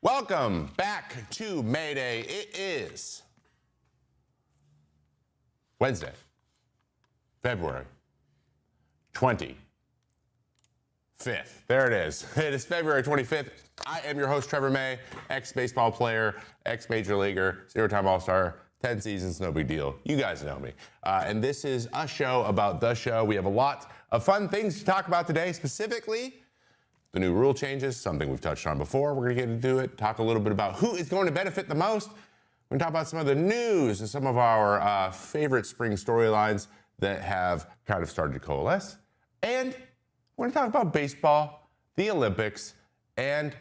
Welcome back to Mayday. It is Wednesday, February 25th. There it is. It is February 25th. I am your host, Trevor May, ex-baseball player, ex-major leaguer, zero-time All-Star, 10 seasons, no big deal. You guys know me. And this is a show about the show. We have a lot of fun things to talk about today, specifically the new rule changes, something we've touched on before. We're going to get into it, talk a little bit about who is going to benefit the most. We're going to talk about some of the news and some of our favorite spring storylines that have kind of started to coalesce. And we're going to talk about baseball, the Olympics, and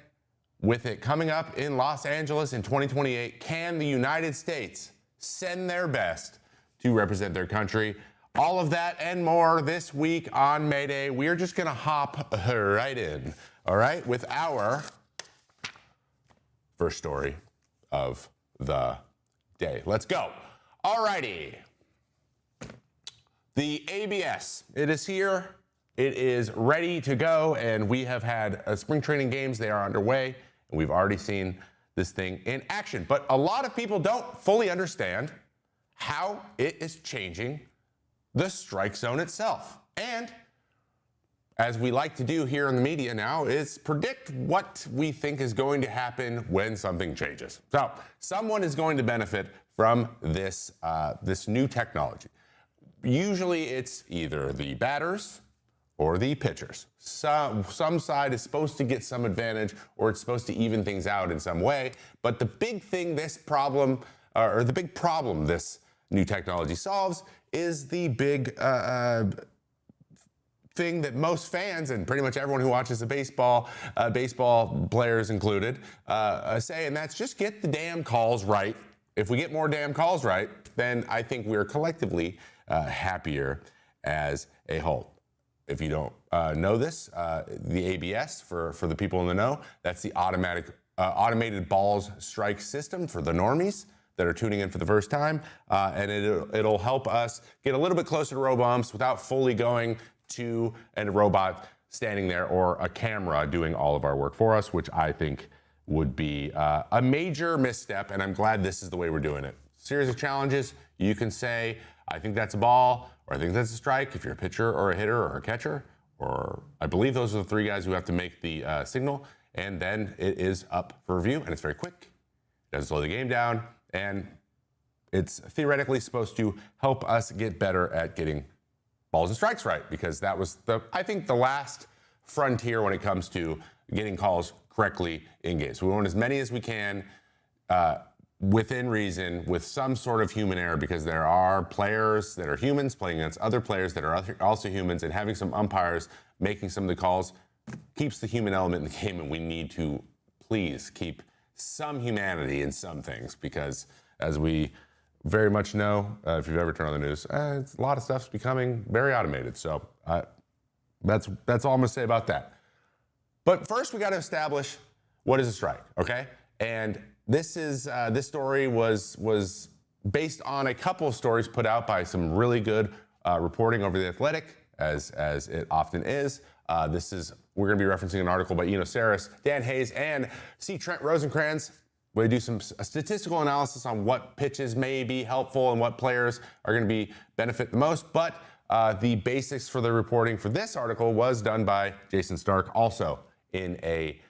with it coming up in Los Angeles in 2028, can the United States send their best to represent their country? All of that and more this week on Mayday. We're just going to hop right in, all right, with our first story of the day. Let's go. All righty. The ABS, it is here. It is ready to go, and we have had spring training games. They are underway, and we've already seen this thing in action. But a lot of people don't fully understand how it is changing the strike zone itself. And as we like to do here in the media now, is predict what we think is going to happen when something changes. So someone is going to benefit from this, this new technology. Usually it's either the batters or the pitchers. Some side is supposed to get some advantage, or it's supposed to even things out in some way. But the big thing this problem, or the big problem this new technology solves, is the big thing that most fans and pretty much everyone who watches the baseball, baseball players included, say, and that's just get the damn calls right. If we get more damn calls right, then I think we're collectively happier as a whole. If you don't know this, the ABS, for the people in the know, that's the automated balls strike system for the normies that are tuning in for the first time, and it'll help us get a little bit closer to row bumps without fully going to a robot standing there or a camera doing all of our work for us, which I think would be a major misstep, and I'm glad this is the way we're doing it. Series of challenges, you can say, I think that's a ball, or I think that's a strike if you're a pitcher or a hitter or a catcher, or I believe those are the three guys who have to make the signal, and then it is up for review, and it's very quick. It doesn't slow the game down, and it's theoretically supposed to help us get better at getting balls and strikes right, because that was, I think, the last frontier when it comes to getting calls correctly in games. We want as many as we can within reason, with some sort of human error, because there are players that are humans playing against other players that are also humans, and having some umpires making some of the calls keeps the human element in the game, and we need to please keep some humanity in some things, because as we very much know, if you've ever turned on the news, a lot of stuff's becoming very automated. So that's all I'm going to say about that. But first, we got to establish what is a strike, okay? And this story was based on a couple of stories put out by some really good reporting over The Athletic, as it often is. We're going to be referencing an article by Eno Saris, Dan Hayes, and C. Trent Rosencrantz. We do some statistical analysis on what pitches may be helpful and what players are going to benefit the most. But the basics for the reporting for this article was done by Jason Stark, also in a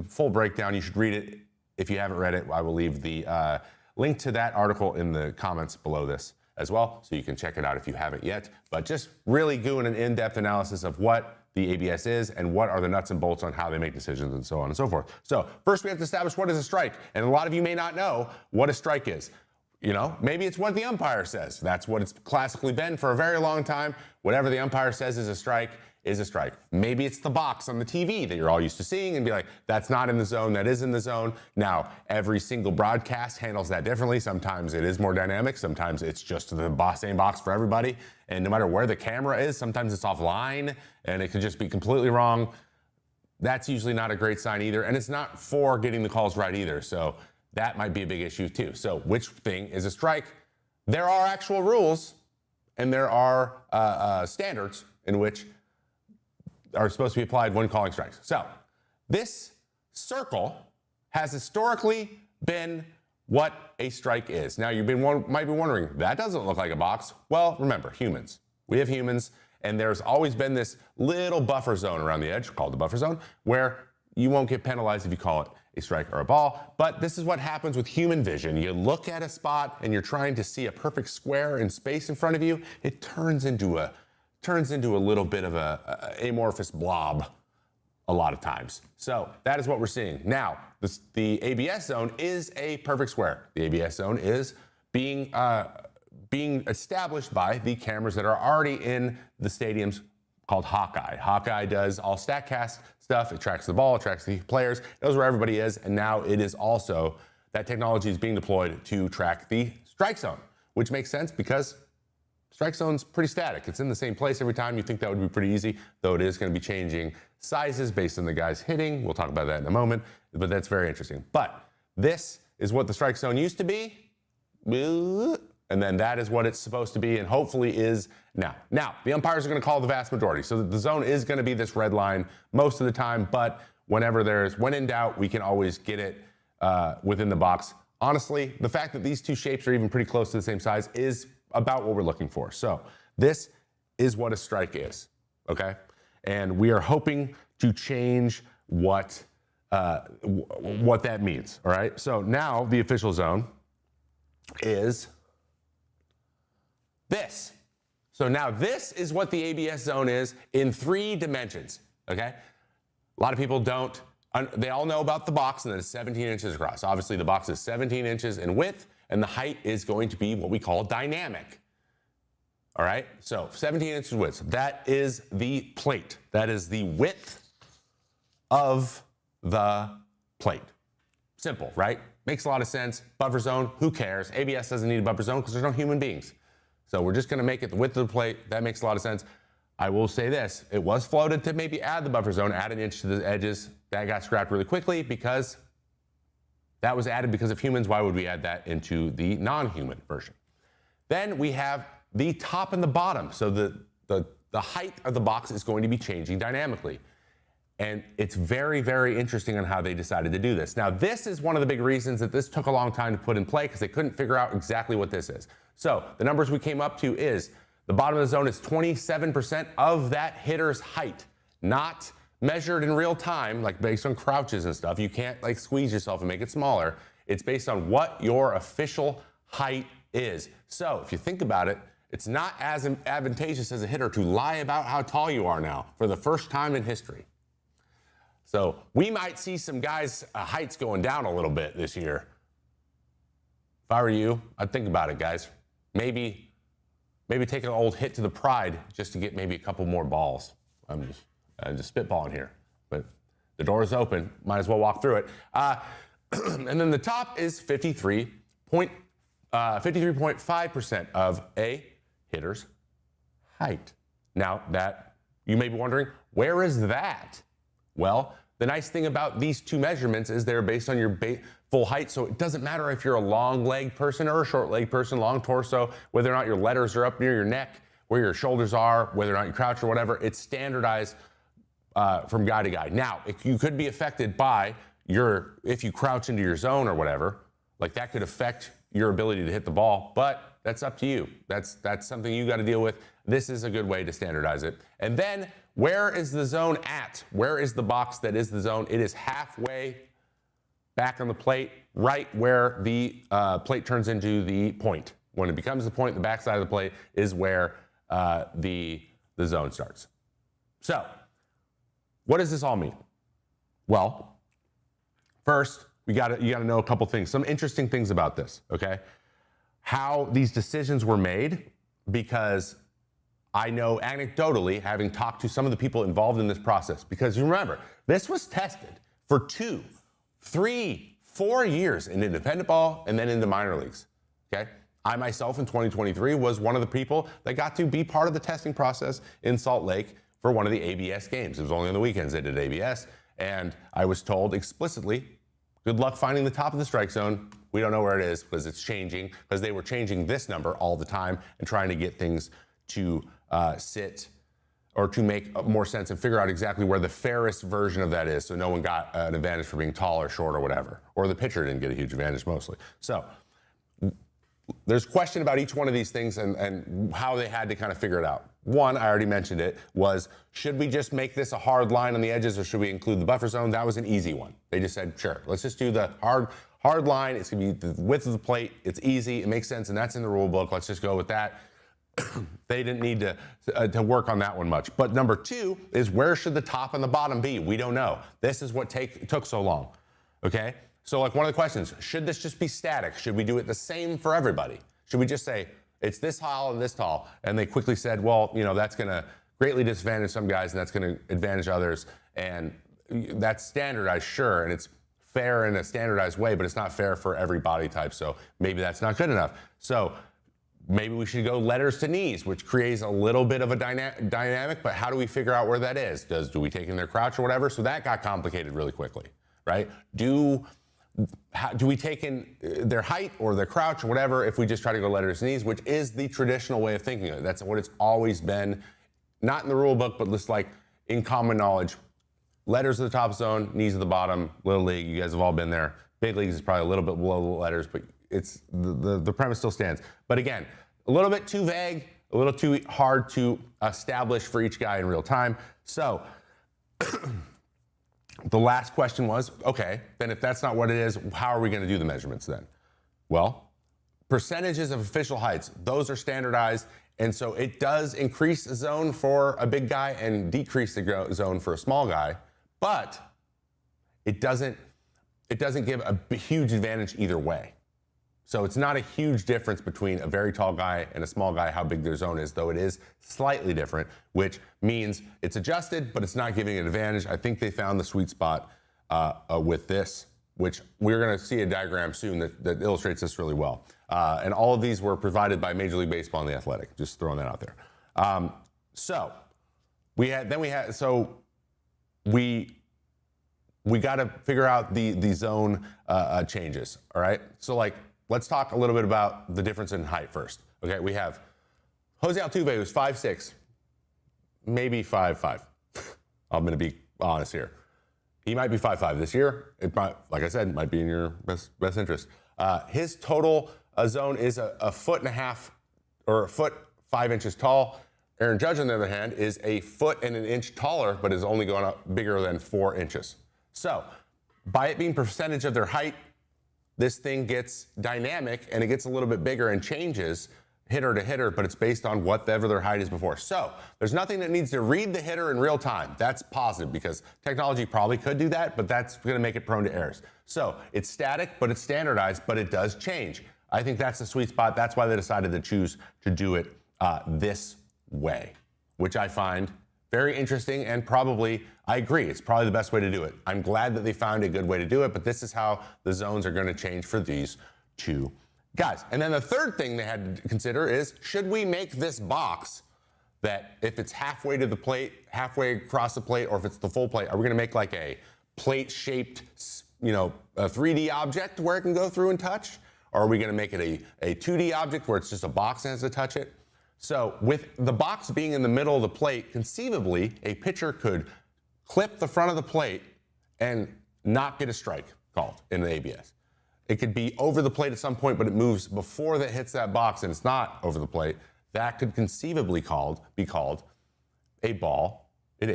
full breakdown. You should read it if you haven't read it. I will leave the link to that article in the comments below this as well, so you can check it out if you haven't yet. But just really doing an in-depth analysis of what the ABS is and what are the nuts and bolts on how they make decisions and so on and so forth. So first we have to establish what is a strike. And a lot of you may not know what a strike is. You know, maybe it's what the umpire says. That's what it's classically been for a very long time. Whatever the umpire says is a strike is a strike. Maybe it's the box on the TV that you're all used to seeing and be like, that's not in the zone, that is in the zone. Now, every single broadcast handles that differently. Sometimes it is more dynamic. Sometimes it's just the same box for everybody. And no matter where the camera is, sometimes it's offline and it could just be completely wrong. That's usually not a great sign either. And it's not for getting the calls right either. So that might be a big issue too. So which thing is a strike? There are actual rules and there are standards in which are supposed to be applied when calling strikes. So this circle has historically been what a strike is. Now, might be wondering, that doesn't look like a box. Well, remember, humans. We have humans, and there's always been this little buffer zone around the edge, called the buffer zone, where you won't get penalized if you call it a strike or a ball. But this is what happens with human vision. You look at a spot and you're trying to see a perfect square in space in front of you. It turns into a little bit of a amorphous blob a lot of times. So that is what we're seeing. Now, the ABS zone is a perfect square. The ABS zone is being established by the cameras that are already in the stadiums called Hawkeye. Hawkeye does all StatCast stuff. It tracks the ball, it tracks the players, knows where everybody is, and now it is also, that technology is being deployed to track the strike zone, which makes sense because strike zone's pretty static. It's in the same place every time. You think that would be pretty easy, though it is going to be changing sizes based on the guys hitting. We'll talk about that in a moment, but that's very interesting. But this is what the strike zone used to be, and then that is what it's supposed to be and hopefully is now. Now, the umpires are going to call the vast majority, so the zone is going to be this red line most of the time, but when in doubt, we can always get it within the box. Honestly, the fact that these two shapes are even pretty close to the same size is about what we're looking for. So this is what a strike is, okay? And we are hoping to change what that means, all right? So now the official zone is this. So now this is what the ABS zone is in 3 dimensions, okay? A lot of people don't, they all know about the box and that it's 17 inches across. Obviously the box is 17 inches in width and the height is going to be what we call dynamic. All right, so 17 inches width, that is the plate. That is the width of the plate. Simple, right? Makes a lot of sense. Buffer zone, who cares? ABS doesn't need a buffer zone because there's no human beings. So we're just gonna make it the width of the plate. That makes a lot of sense. I will say this, it was floated to maybe add the buffer zone, add an inch to the edges. That got scrapped really quickly because that was added because of humans. Why would we add that into the non-human version? Then we have the top and the bottom. So the height of the box is going to be changing dynamically. And it's very, very interesting on how they decided to do this. Now, this is one of the big reasons that this took a long time to put in play because they couldn't figure out exactly what this is. So the numbers we came up to is the bottom of the zone is 27% of that hitter's height, not measured in real time, like based on crouches and stuff. You can't like squeeze yourself and make it smaller. It's based on what your official height is. So if you think about it, it's not as advantageous as a hitter to lie about how tall you are now for the first time in history. So we might see some guys' heights going down a little bit this year. If I were you, I'd think about it, guys. Maybe take an old hit to the pride just to get maybe a couple more balls. I'm just spitballing here, but the door is open. Might as well walk through it. And then the top is 53.5% of a hitter's height. Now that you may be wondering, where is that? Well, the nice thing about these two measurements is they're based on your full height, so it doesn't matter if you're a long-legged person or a short-legged person, long torso, whether or not your letters are up near your neck, where your shoulders are, whether or not you crouch or whatever, it's standardized from guy to guy. Now, you could be affected by if you crouch into your zone or whatever, like that could affect your ability to hit the ball, but that's up to you. That's something you got to deal with. This is a good way to standardize it. And then where is the zone at? Where is the box that is the zone? It is halfway back on the plate, right where the plate turns into the point. When it becomes the point, the backside of the plate is where the zone starts. So, what does this all mean? Well, first, you gotta know a couple things, some interesting things about this, okay? How these decisions were made, because I know anecdotally, having talked to some of the people involved in this process, because you remember, this was tested for 2, 3, 4 years in independent ball and then into minor leagues, okay? I myself in 2023 was one of the people that got to be part of the testing process in Salt Lake for one of the ABS games. It was only on the weekends they did ABS, and I was told explicitly, good luck finding the top of the strike zone. We don't know where it is because it's changing, because they were changing this number all the time and trying to get things to sit or to make more sense and figure out exactly where the fairest version of that is, so no one got an advantage for being tall or short or whatever, or the pitcher didn't get a huge advantage mostly. So there's question about each one of these things and how they had to kind of figure it out. One, I already mentioned it, was should we just make this a hard line on the edges or should we include the buffer zone? That was an easy one. They just said, sure, let's just do the hard line. It's gonna be the width of the plate. It's easy, it makes sense, and that's in the rule book. Let's just go with that. They didn't need to work on that one much. But number two is where should the top and the bottom be? We don't know. This is what took so long, okay? So like one of the questions, should this just be static? Should we do it the same for everybody? Should we just say, it's this tall and this tall? And they quickly said, well, you know, that's gonna greatly disadvantage some guys and that's gonna advantage others. And that's standardized, sure, and it's fair in a standardized way, but it's not fair for every body type. So maybe that's not good enough. So maybe we should go letters to knees, which creates a little bit of a dynamic, but how do we figure out where that is? Do we take in their crouch or whatever? So that got complicated really quickly, right? Do we take in their height or their crouch or whatever if we just try to go letters to knees, which is the traditional way of thinking of it. That's what it's always been, not in the rule book, but just like in common knowledge. Letters at the top zone, knees at the bottom. Little league, you guys have all been there. Big leagues is probably a little bit below the letters, but it's the premise still stands. But again, a little bit too vague, a little too hard to establish for each guy in real time. So the last question was, okay, then if that's not what it is, how are we going to do the measurements then? Well, percentages of official heights, those are standardized, and so it does increase the zone for a big guy and decrease the zone for a small guy, but it doesn't give a huge advantage either way. So it's not a huge difference between a very tall guy and a small guy how big their zone is, though it is slightly different, which means it's adjusted, but it's not giving an advantage. I think they found the sweet spot with this, which we're going to see a diagram soon that illustrates this really well. And all of these were provided by Major League Baseball and The Athletic, just throwing that out there. So we got to figure out the zone changes, all right? So like, let's talk a little bit about the difference in height first. Okay, we have Jose Altuve, who's 5'6", maybe 5'5". I'm going to be honest here. He might be 5'5" this year. It might, like I said, might be in your best interest. His total zone is a foot and a half, or a foot 5 inches tall. Aaron Judge, on the other hand, is a foot and an inch taller, but is only going up bigger than 4 inches. So by it being percentage of their height, this thing gets dynamic and it gets a little bit bigger and changes hitter to hitter, but it's based on whatever their height is before. So there's nothing that needs to read the hitter in real time. That's positive because technology probably could do that, but that's going to make it prone to errors. So it's static, but it's standardized, but it does change. I think that's the sweet spot. That's why they decided to choose to do it this way, which I find very interesting and probably, I agree, it's probably the best way to do it. I'm glad that they found a good way to do it, but this is how the zones are going to change for these two guys. And then the third thing they had to consider is, should we make this box that if it's halfway to the plate, halfway across the plate, or if it's the full plate, are we going to make like a plate-shaped, you know, a 3D object where it can go through and touch? Or are we going to make it a 2D object where it's just a box and has to touch it? So with the box being in the middle of the plate, conceivably, a pitcher could clip the front of the plate and not get a strike called in the ABS. It could be over the plate at some point, but it moves before that hits that box and it's not over the plate. That could conceivably be called a ball in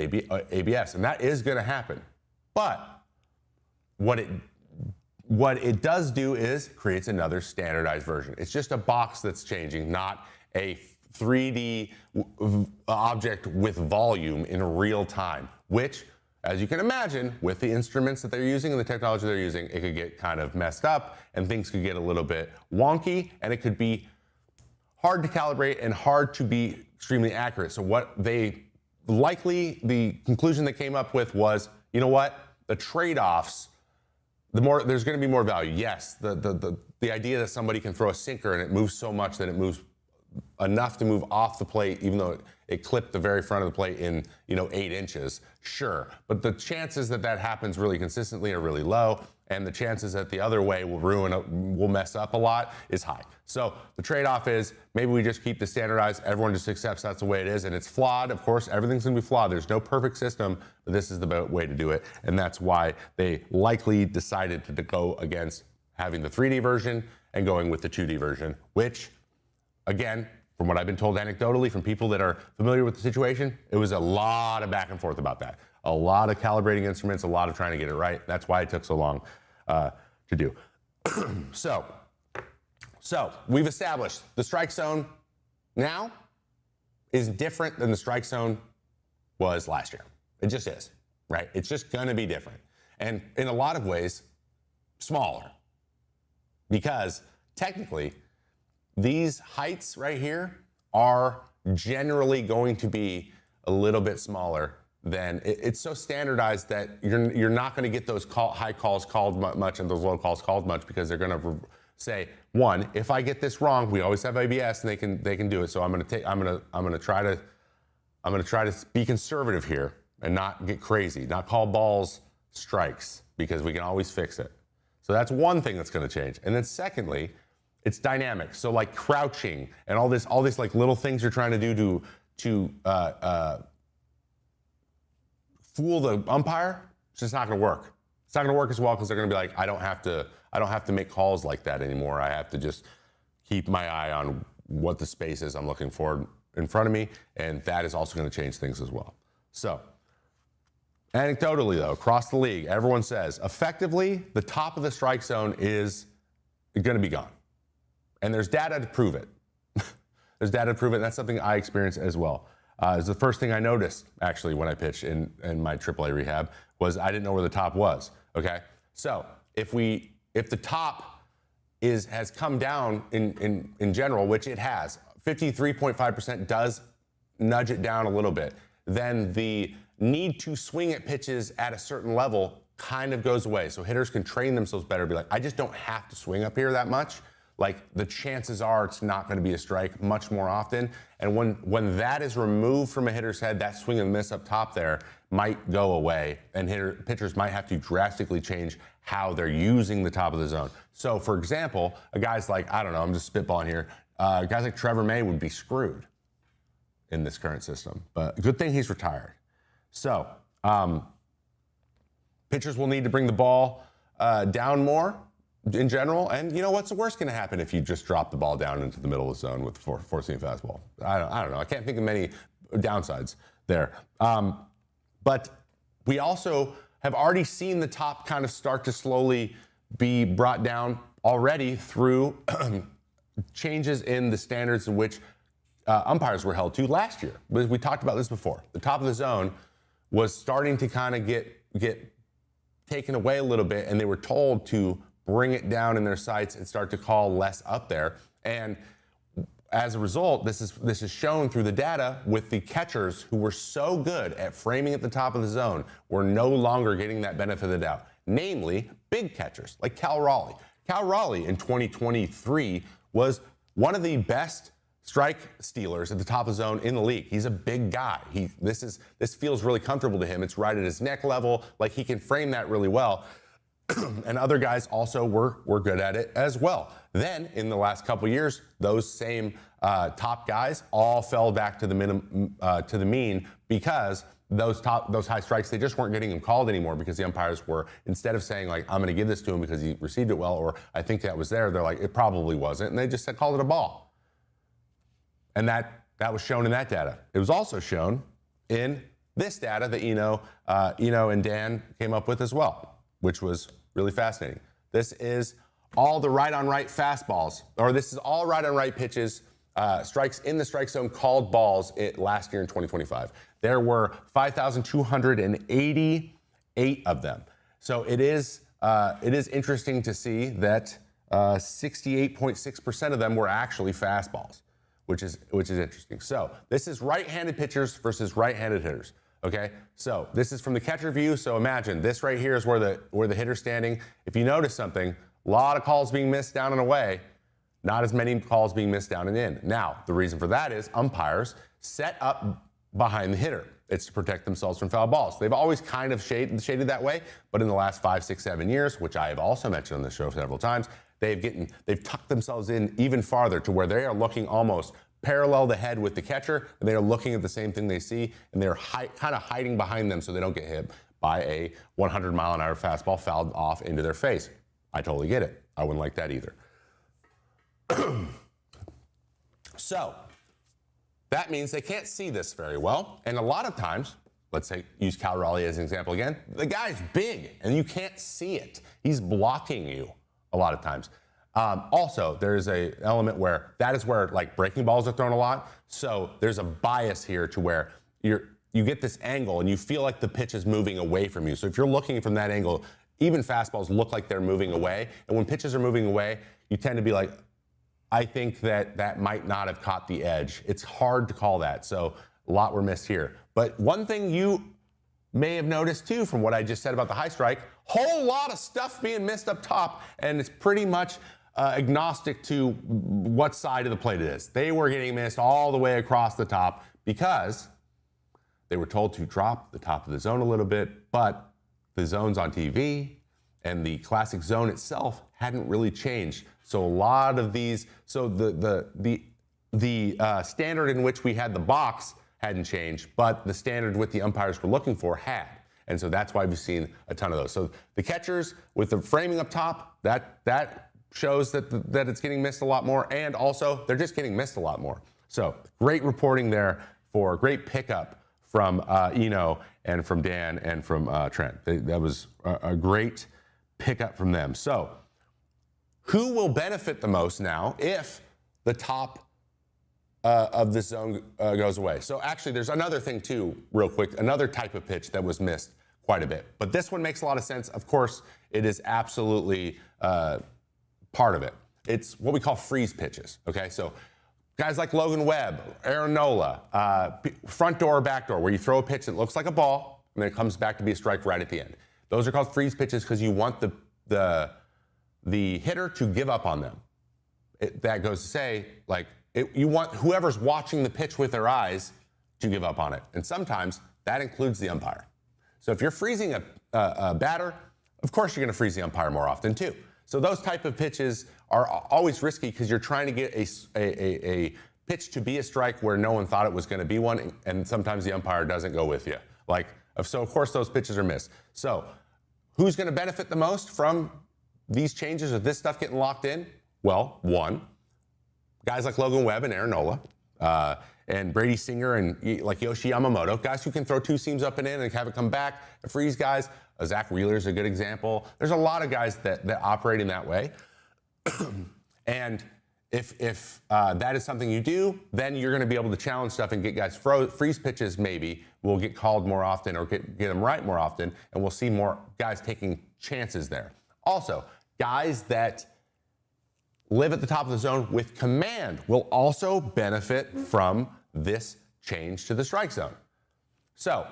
ABS, and that is going to happen. But what it does do is creates another standardized version. It's just a box that's changing, not a 3D object with volume in real time, which, as you can imagine, with the instruments that they're using and the technology they're using, it could get kind of messed up and things could get a little bit wonky and it could be hard to calibrate and hard to be extremely accurate. So what the conclusion they came up with was, you know what, the trade-offs, there's going to be more value. Yes, the idea that somebody can throw a sinker and it moves so much that it moves enough to move off the plate, even though it clipped the very front of the plate in 8 inches, sure. But the chances that that happens really consistently are really low, and the chances that the other way will mess up a lot is high. So the trade-off is maybe we just keep the standardized, everyone just accepts that's the way it is, and it's flawed. Of course, everything's gonna be flawed. There's no perfect system, but this is the way to do it, and that's why they likely decided to go against having the 3D version and going with the 2D version, which, again, from what I've been told anecdotally from people that are familiar with the situation, it was a lot of back and forth about that. A lot of calibrating instruments, a lot of trying to get it right. That's why it took so long to do. So we've established the strike zone now is different than the strike zone was last year. It just is, right? It's just gonna be different. And in a lot of ways, smaller. Because technically, these heights right here are generally going to be a little bit smaller than, it's so standardized that you're not going to get those high calls called much and those low calls called much, because they're going to say, one, if I get this wrong, we always have ABS and they can do it. So I'm going to try to be conservative here and not get crazy, not call balls strikes, because we can always fix it. So that's one thing that's going to change. And then secondly, it's dynamic. So like crouching and all these like little things you're trying to do to fool the umpire, it's just not going to work. It's not going to work as well, because they're going to be like, I don't have to make calls like that anymore. I have to just keep my eye on what the space is I'm looking for in front of me, and that is also going to change things as well. So anecdotally though, across the league, everyone says effectively the top of the strike zone is going to be gone. And there's data to prove it. There's data to prove it, and that's something I experienced as well. It's the first thing I noticed, actually, when I pitched in my AAA rehab, was I didn't know where the top was, okay? So if the top has come down in general, which it has, 53.5% does nudge it down a little bit, then the need to swing at pitches at a certain level kind of goes away. So hitters can train themselves better, be like, I just don't have to swing up here that much. Like, the chances are it's not going to be a strike much more often. And when that is removed from a hitter's head, that swing and miss up top there might go away, and pitchers might have to drastically change how they're using the top of the zone. So, for example, guys like, I don't know, I'm just spitballing here, guys like Trevor May would be screwed in this current system. But good thing he's retired. So, pitchers will need to bring the ball down more in general, and you know what's the worst going to happen if you just drop the ball down into the middle of the zone with four-seam fastball? I don't know. I can't think of many downsides there. But we also have already seen the top kind of start to slowly be brought down already through changes in the standards in which umpires were held to last year. We talked about this before. The top of the zone was starting to kind of get taken away a little bit, and they were told to bring it down in their sights and start to call less up there. And as a result, this is shown through the data with the catchers who were so good at framing at the top of the zone were no longer getting that benefit of the doubt, namely big catchers like Cal Raleigh. Cal Raleigh in 2023 was one of the best strike stealers at the top of the zone in the league. He's a big guy. This feels really comfortable to him. It's right at his neck level. Like, he can frame that really well. And other guys also were good at it as well. Then in the last couple of years, those same top guys all fell back to the mean, because those high strikes, they just weren't getting them called anymore, because the umpires were, instead of saying like, I'm going to give this to him because he received it well, or I think that was there, they're like, it probably wasn't, and they just called it a ball. And that was shown in that data. It was also shown in this data that Eno and Dan came up with as well, which was really fascinating. This is all the right-on-right fastballs, or this is all right-on-right pitches, strikes in the strike zone called balls last year in 2025. There were 5,288 of them. So it is interesting to see that 68.6% of them were actually fastballs, which is interesting. So this is right-handed pitchers versus right-handed hitters. Okay, so this is from the catcher view. So imagine this right here is where the hitter's standing. If you notice something, a lot of calls being missed down and away. Not as many calls being missed down and in. Now, the reason for that is umpires set up behind the hitter. It's to protect themselves from foul balls. They've always kind of shaded that way, but in the last 5, 6, 7 years, which I have also mentioned on the show several times, they've tucked themselves in even farther to where they are looking almost parallel the head with the catcher, and they are looking at the same thing they see, and they're kind of hiding behind them so they don't get hit by a 100-mile-an-hour fastball fouled off into their face. I totally get it. I wouldn't like that either. So that means they can't see this very well. And a lot of times, let's say, use Cal Raleigh as an example again, the guy's big and you can't see it. He's blocking you a lot of times. Also, there's an element where that is where like breaking balls are thrown a lot. So there's a bias here to where you get this angle and you feel like the pitch is moving away from you. So if you're looking from that angle, even fastballs look like they're moving away. And when pitches are moving away, you tend to be like, I think that might not have caught the edge. It's hard to call that. So a lot were missed here. But one thing you may have noticed too from what I just said about the high strike, whole lot of stuff being missed up top, and it's pretty much agnostic to what side of the plate it is. They were getting missed all the way across the top because they were told to drop the top of the zone a little bit, but the zones on TV and the classic zone itself hadn't really changed. So a lot of these, so the standard in which we had the box hadn't changed, but the standard what the umpires were looking for had. And so that's why we've seen a ton of those. So the catchers with the framing up top, that shows that it's getting missed a lot more, and also they're just getting missed a lot more. So great reporting there for great pickup from Eno and from Dan and from Trent. That was a great pickup from them. So who will benefit the most now if the top of this zone goes away? So actually, there's another thing too, real quick, another type of pitch that was missed quite a bit. But this one makes a lot of sense. Of course, it is absolutely part of it. It's what we call freeze pitches, okay? So guys like Logan Webb, Aaron Nola, front door or back door, where you throw a pitch that looks like a ball, and then it comes back to be a strike right at the end. Those are called freeze pitches because you want the hitter to give up on them. That goes to say, like, you want whoever's watching the pitch with their eyes to give up on it. And sometimes that includes the umpire. So if you're freezing a batter, of course you're going to freeze the umpire more often too. So those type of pitches are always risky because you're trying to get a pitch to be a strike where no one thought it was going to be one, and sometimes the umpire doesn't go with you. So of course those pitches are missed. So who's going to benefit the most from these changes or this stuff getting locked in? Well, one, guys like Logan Webb and Aaron Nola, and Brady Singer and like Yoshi Yamamoto, guys who can throw two seams up and in and have it come back and freeze guys. Zach Wheeler is a good example. There's a lot of guys that operate in that way. And if that is something you do, then you're going to be able to challenge stuff and get guys freeze pitches maybe will get called more often or get them right more often, and we'll see more guys taking chances there. Also, guys that live at the top of the zone with command will also benefit from this change to the strike zone. So,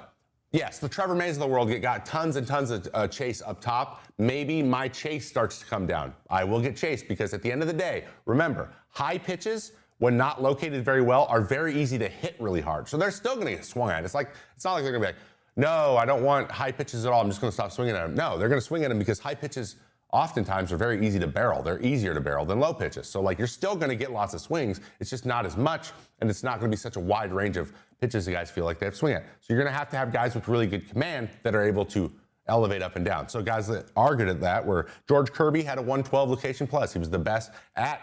yes, the Trevor Mays of the world got tons and tons of chase up top. Maybe my chase starts to come down. I will get chased because at the end of the day, remember, high pitches, when not located very well, are very easy to hit really hard. So they're still going to get swung at. It's not like they're going to be like, no, I don't want high pitches at all. I'm just going to stop swinging at them. No, they're going to swing at them because high pitches oftentimes are very easy to barrel. They're easier to barrel than low pitches. So you're still going to get lots of swings. It's just not as much, and it's not going to be such a wide range of pitches that guys feel like they have to swing at. So you're going to have guys with really good command that are able to elevate up and down. So guys that are good at that were George Kirby had a 112 location plus. He was the best at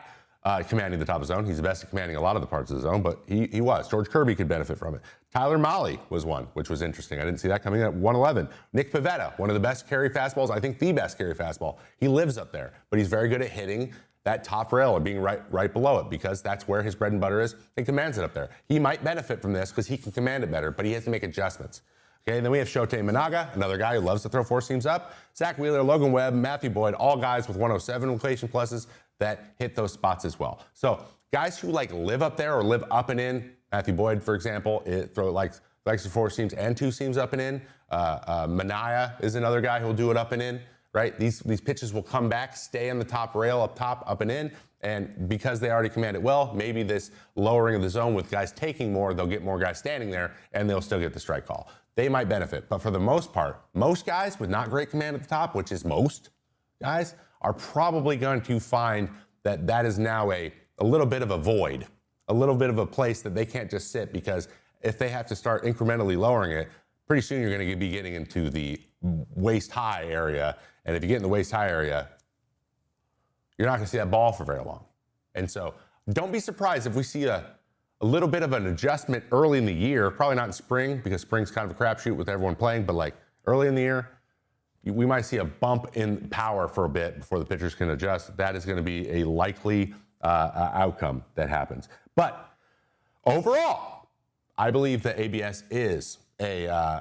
commanding the top of the zone. He's the best at commanding a lot of the parts of the zone, but he was. George Kirby could benefit from it. Tyler Mahle was one, which was interesting. I didn't see that coming at 111. Nick Pivetta, one of the best carry fastballs, I think the best carry fastball. He lives up there, but he's very good at hitting that top rail or being right below it because that's where his bread and butter is and commands it up there. He might benefit from this because he can command it better, but he has to make adjustments. Okay, and then we have Shotei Managa, another guy who loves to throw four seams up. Zach Wheeler, Logan Webb, Matthew Boyd, all guys with 107 location pluses that hit those spots as well. So guys who live up there or live up and in, Matthew Boyd, for example, likes the four seams and two seams up and in. Manaea is another guy who'll do it up and in, right? These pitches will come back, stay on the top rail, up top, up and in, And because they already command it well, maybe this lowering of the zone with guys taking more, they'll get more guys standing there, and they'll still get the strike call. They might benefit. But for the most part, most guys with not great command at the top, which is most guys, are probably going to find that that is now a little bit of a void, a little bit of a place that they can't just sit, because if they have to start incrementally lowering it, pretty soon you're going to be getting into the waist-high area. And if you get in the waist-high area, you're not going to see that ball for very long. And so don't be surprised if we see a little bit of an adjustment early in the year, probably not in spring, because spring's kind of a crapshoot with everyone playing, but like early in the year, we might see a bump in power for a bit before the pitchers can adjust. That is going to be a likely outcome that happens. But overall, I believe that ABS is a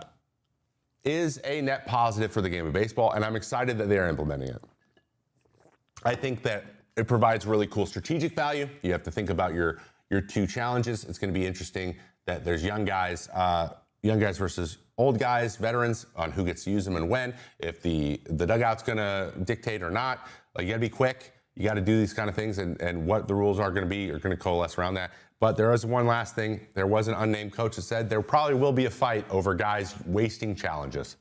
net positive for the game of baseball, and I'm excited that they're implementing it. I think that it provides really cool strategic value. You have to think about your two challenges. It's going to be interesting that there's young guys versus old guys, veterans, on who gets to use them and when. If the dugout's going to dictate or not, like, you got to be quick. You got to do these kind of things, and what the rules are going to be are going to coalesce around that. But there is one last thing. There was an unnamed coach that said there probably will be a fight over guys wasting challenges.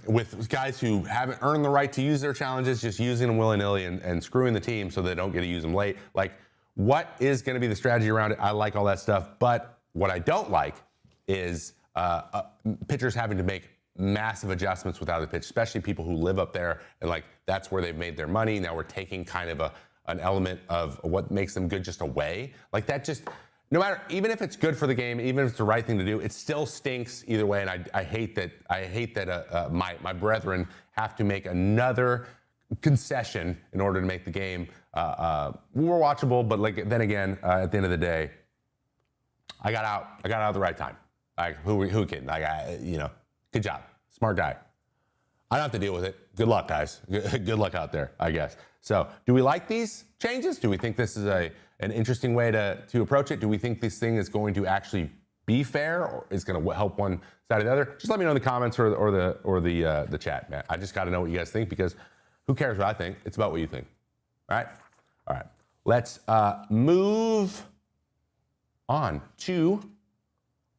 With guys who haven't earned the right to use their challenges, just using them willy-nilly and screwing the team so they don't get to use them late. Like, what is going to be the strategy around it? I like all that stuff. But what I don't like is pitchers having to make massive adjustments without the pitch, especially people who live up there, and like that's where they've made their money. Now we're taking kind of an element of what makes them good just away. Like, that just, no matter, even if it's good for the game, even if it's the right thing to do, it still stinks either way. And I hate that my brethren have to make another concession in order to make the game more watchable. But like, then again, at the end of the day, I got out at the right time. Like, who kidding? Like, good job, smart guy. I don't have to deal with it. Good luck, guys. Good luck out there, I guess. So, do we like these changes? Do we think this is an interesting way to approach it? Do we think this thing is going to actually be fair, or is going to help one side or the other? Just let me know in the comments or the chat, man. I just got to know what you guys think, because who cares what I think? It's about what you think. All right. Let's move on to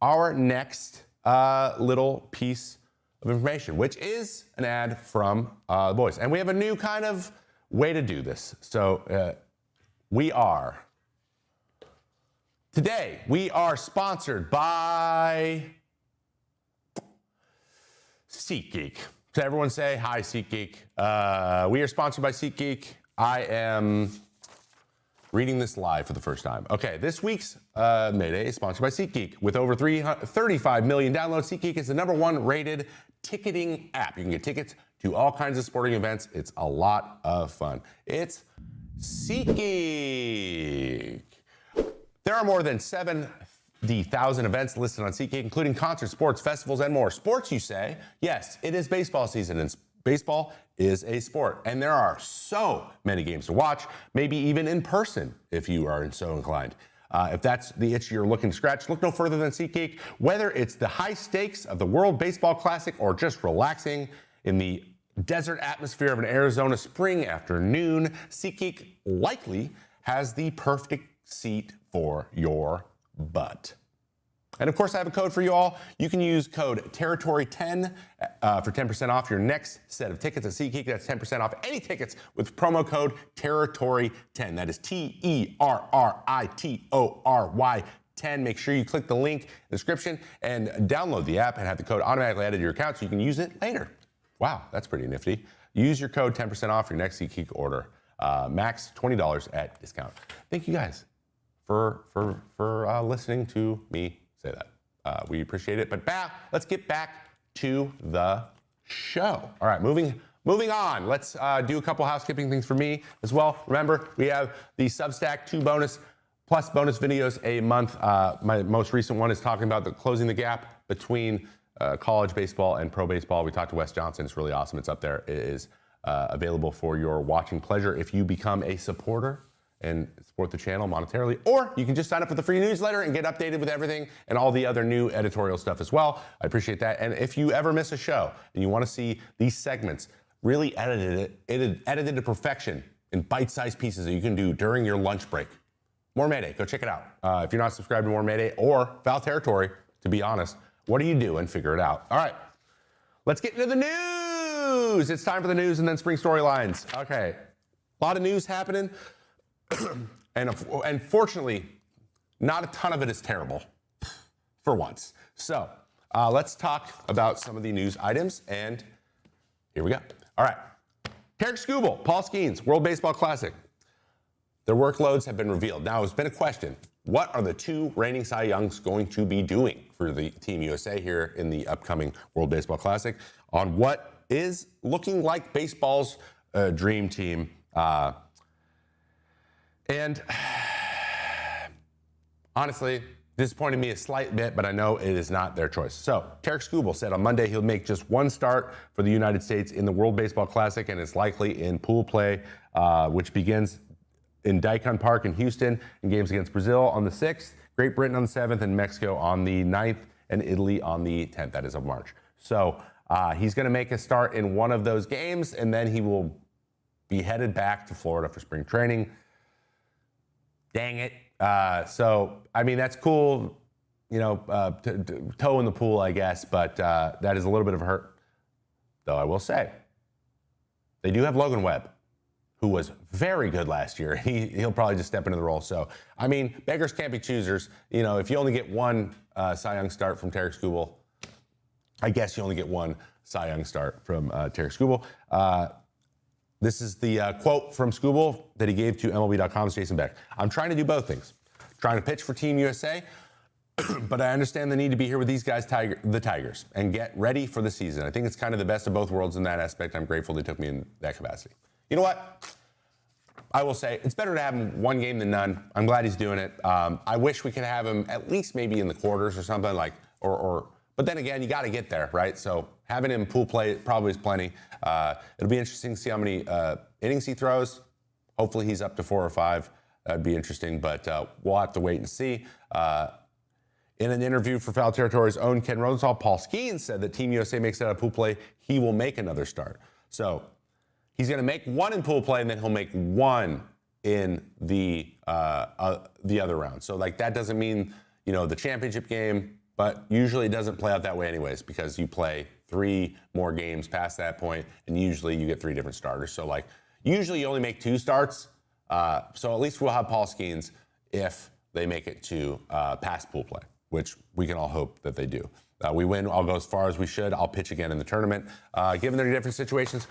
our next little piece of information, which is an ad from the boys. And we have a new kind of way to do this. So today we are sponsored by SeatGeek. So everyone say hi, SeatGeek. We are sponsored by SeatGeek. I am reading this live for the first time. Okay, this week's Mayday is sponsored by SeatGeek. With over 35 million downloads, SeatGeek is the #1 rated ticketing app. You can get tickets to all kinds of sporting events. It's a lot of fun. It's SeatGeek. There are more than 70,000 events listed on SeatGeek, including concerts, sports, festivals, and more. Sports, you say? Yes, it is baseball season, and baseball is a sport. And there are so many games to watch, maybe even in person if you are so inclined. If that's the itch you're looking to scratch, look no further than SeatGeek. Whether it's the high stakes of the World Baseball Classic or just relaxing in the desert atmosphere of an Arizona spring afternoon, SeatGeek likely has the perfect seat for your butt. And of course, I have a code for you all. You can use code Territory10 for 10% off your next set of tickets at SeatGeek. That's 10% off any tickets with promo code Territory10. That is TERRITORY10. Make sure you click the link in the description and download the app and have the code automatically added to your account so you can use it later. Wow, that's pretty nifty. Use your code 10% off your next SeatGeek order. Max $20 at discount. Thank you guys for listening to me say that. We appreciate it. But let's get back to the show. All right, moving on. Let's do a couple housekeeping things for me as well. Remember, we have the Substack 2 bonus videos a month. My most recent one is talking about closing the gap between college baseball and pro baseball. We talked to Wes Johnson. It's really awesome. It's up there. It is available for your watching pleasure if you become a supporter and support the channel monetarily, or you can just sign up for the free newsletter and get updated with everything and all the other new editorial stuff as well. I appreciate that. And if you ever miss a show and you want to see these segments really edited to perfection in bite-sized pieces that you can do during your lunch break. More Mayday, go check it out. If you're not subscribed to More Mayday or Foul Territory, to be honest, what do you do and figure it out? All right, let's get into the news. It's time for the news and then spring storylines. Okay, a lot of news happening, and fortunately, not a ton of it is terrible, for once. So let's talk about some of the news items, and here we go. All right, Tarek Skubal, Paul Skeens, World Baseball Classic. Their workloads have been revealed. Now, it's been a question. What are the two reigning Cy Youngs going to be doing for the Team USA here in the upcoming World Baseball Classic on what is looking like baseball's dream team? And honestly, disappointed me a slight bit, but I know it is not their choice. So, Tarek Skubal said on Monday he'll make just one start for the United States in the World Baseball Classic, and it's likely in pool play, which begins in Daikon Park in Houston, in games against Brazil on the 6th, Great Britain on the 7th, and Mexico on the 9th, and Italy on the 10th, that is of March. So he's going to make a start in one of those games, and then he will be headed back to Florida for spring training. Dang it. So, I mean, that's cool, you know, toe in the pool, I guess, but that is a little bit of a hurt. Though I will say, they do have Logan Webb, who was very good last year. He'll probably just step into the role. So, I mean, beggars can't be choosers. You know, if you only get one Cy Young start from Tarek Skubal, I guess you only get one Cy Young start from Tarek Skubal. This is the quote from Skubal that he gave to MLB.com's Jason Beck. I'm trying to do both things. Trying to pitch for Team USA, but I understand the need to be here with these guys, the Tigers, and get ready for the season. I think it's kind of the best of both worlds in that aspect. I'm grateful they took me in that capacity. You know what? I will say it's better to have him one game than none. I'm glad he's doing it. I wish we could have him at least maybe in the quarters or something like, but then again, you got to get there, right? So having him pool play probably is plenty. It'll be interesting to see how many innings he throws. Hopefully he's up to 4 or 5. That'd be interesting, but we'll have to wait and see. In an interview for Foul Territory's own Ken Rosenthal, Paul Skeens said that Team USA makes it out of pool play, he will make another start. So he's going to make one in pool play, and then he'll make one in the other round. So, like, that doesn't mean, you know, the championship game, but usually it doesn't play out that way anyways, because you play 3 more games past that point, and usually you get 3 different starters. So, like, usually you only make 2 starts. So at least we'll have Paul Skeens if they make it to past pool play, which we can all hope that they do. We win, I'll go as far as we should. I'll pitch again in the tournament. Given their different situations,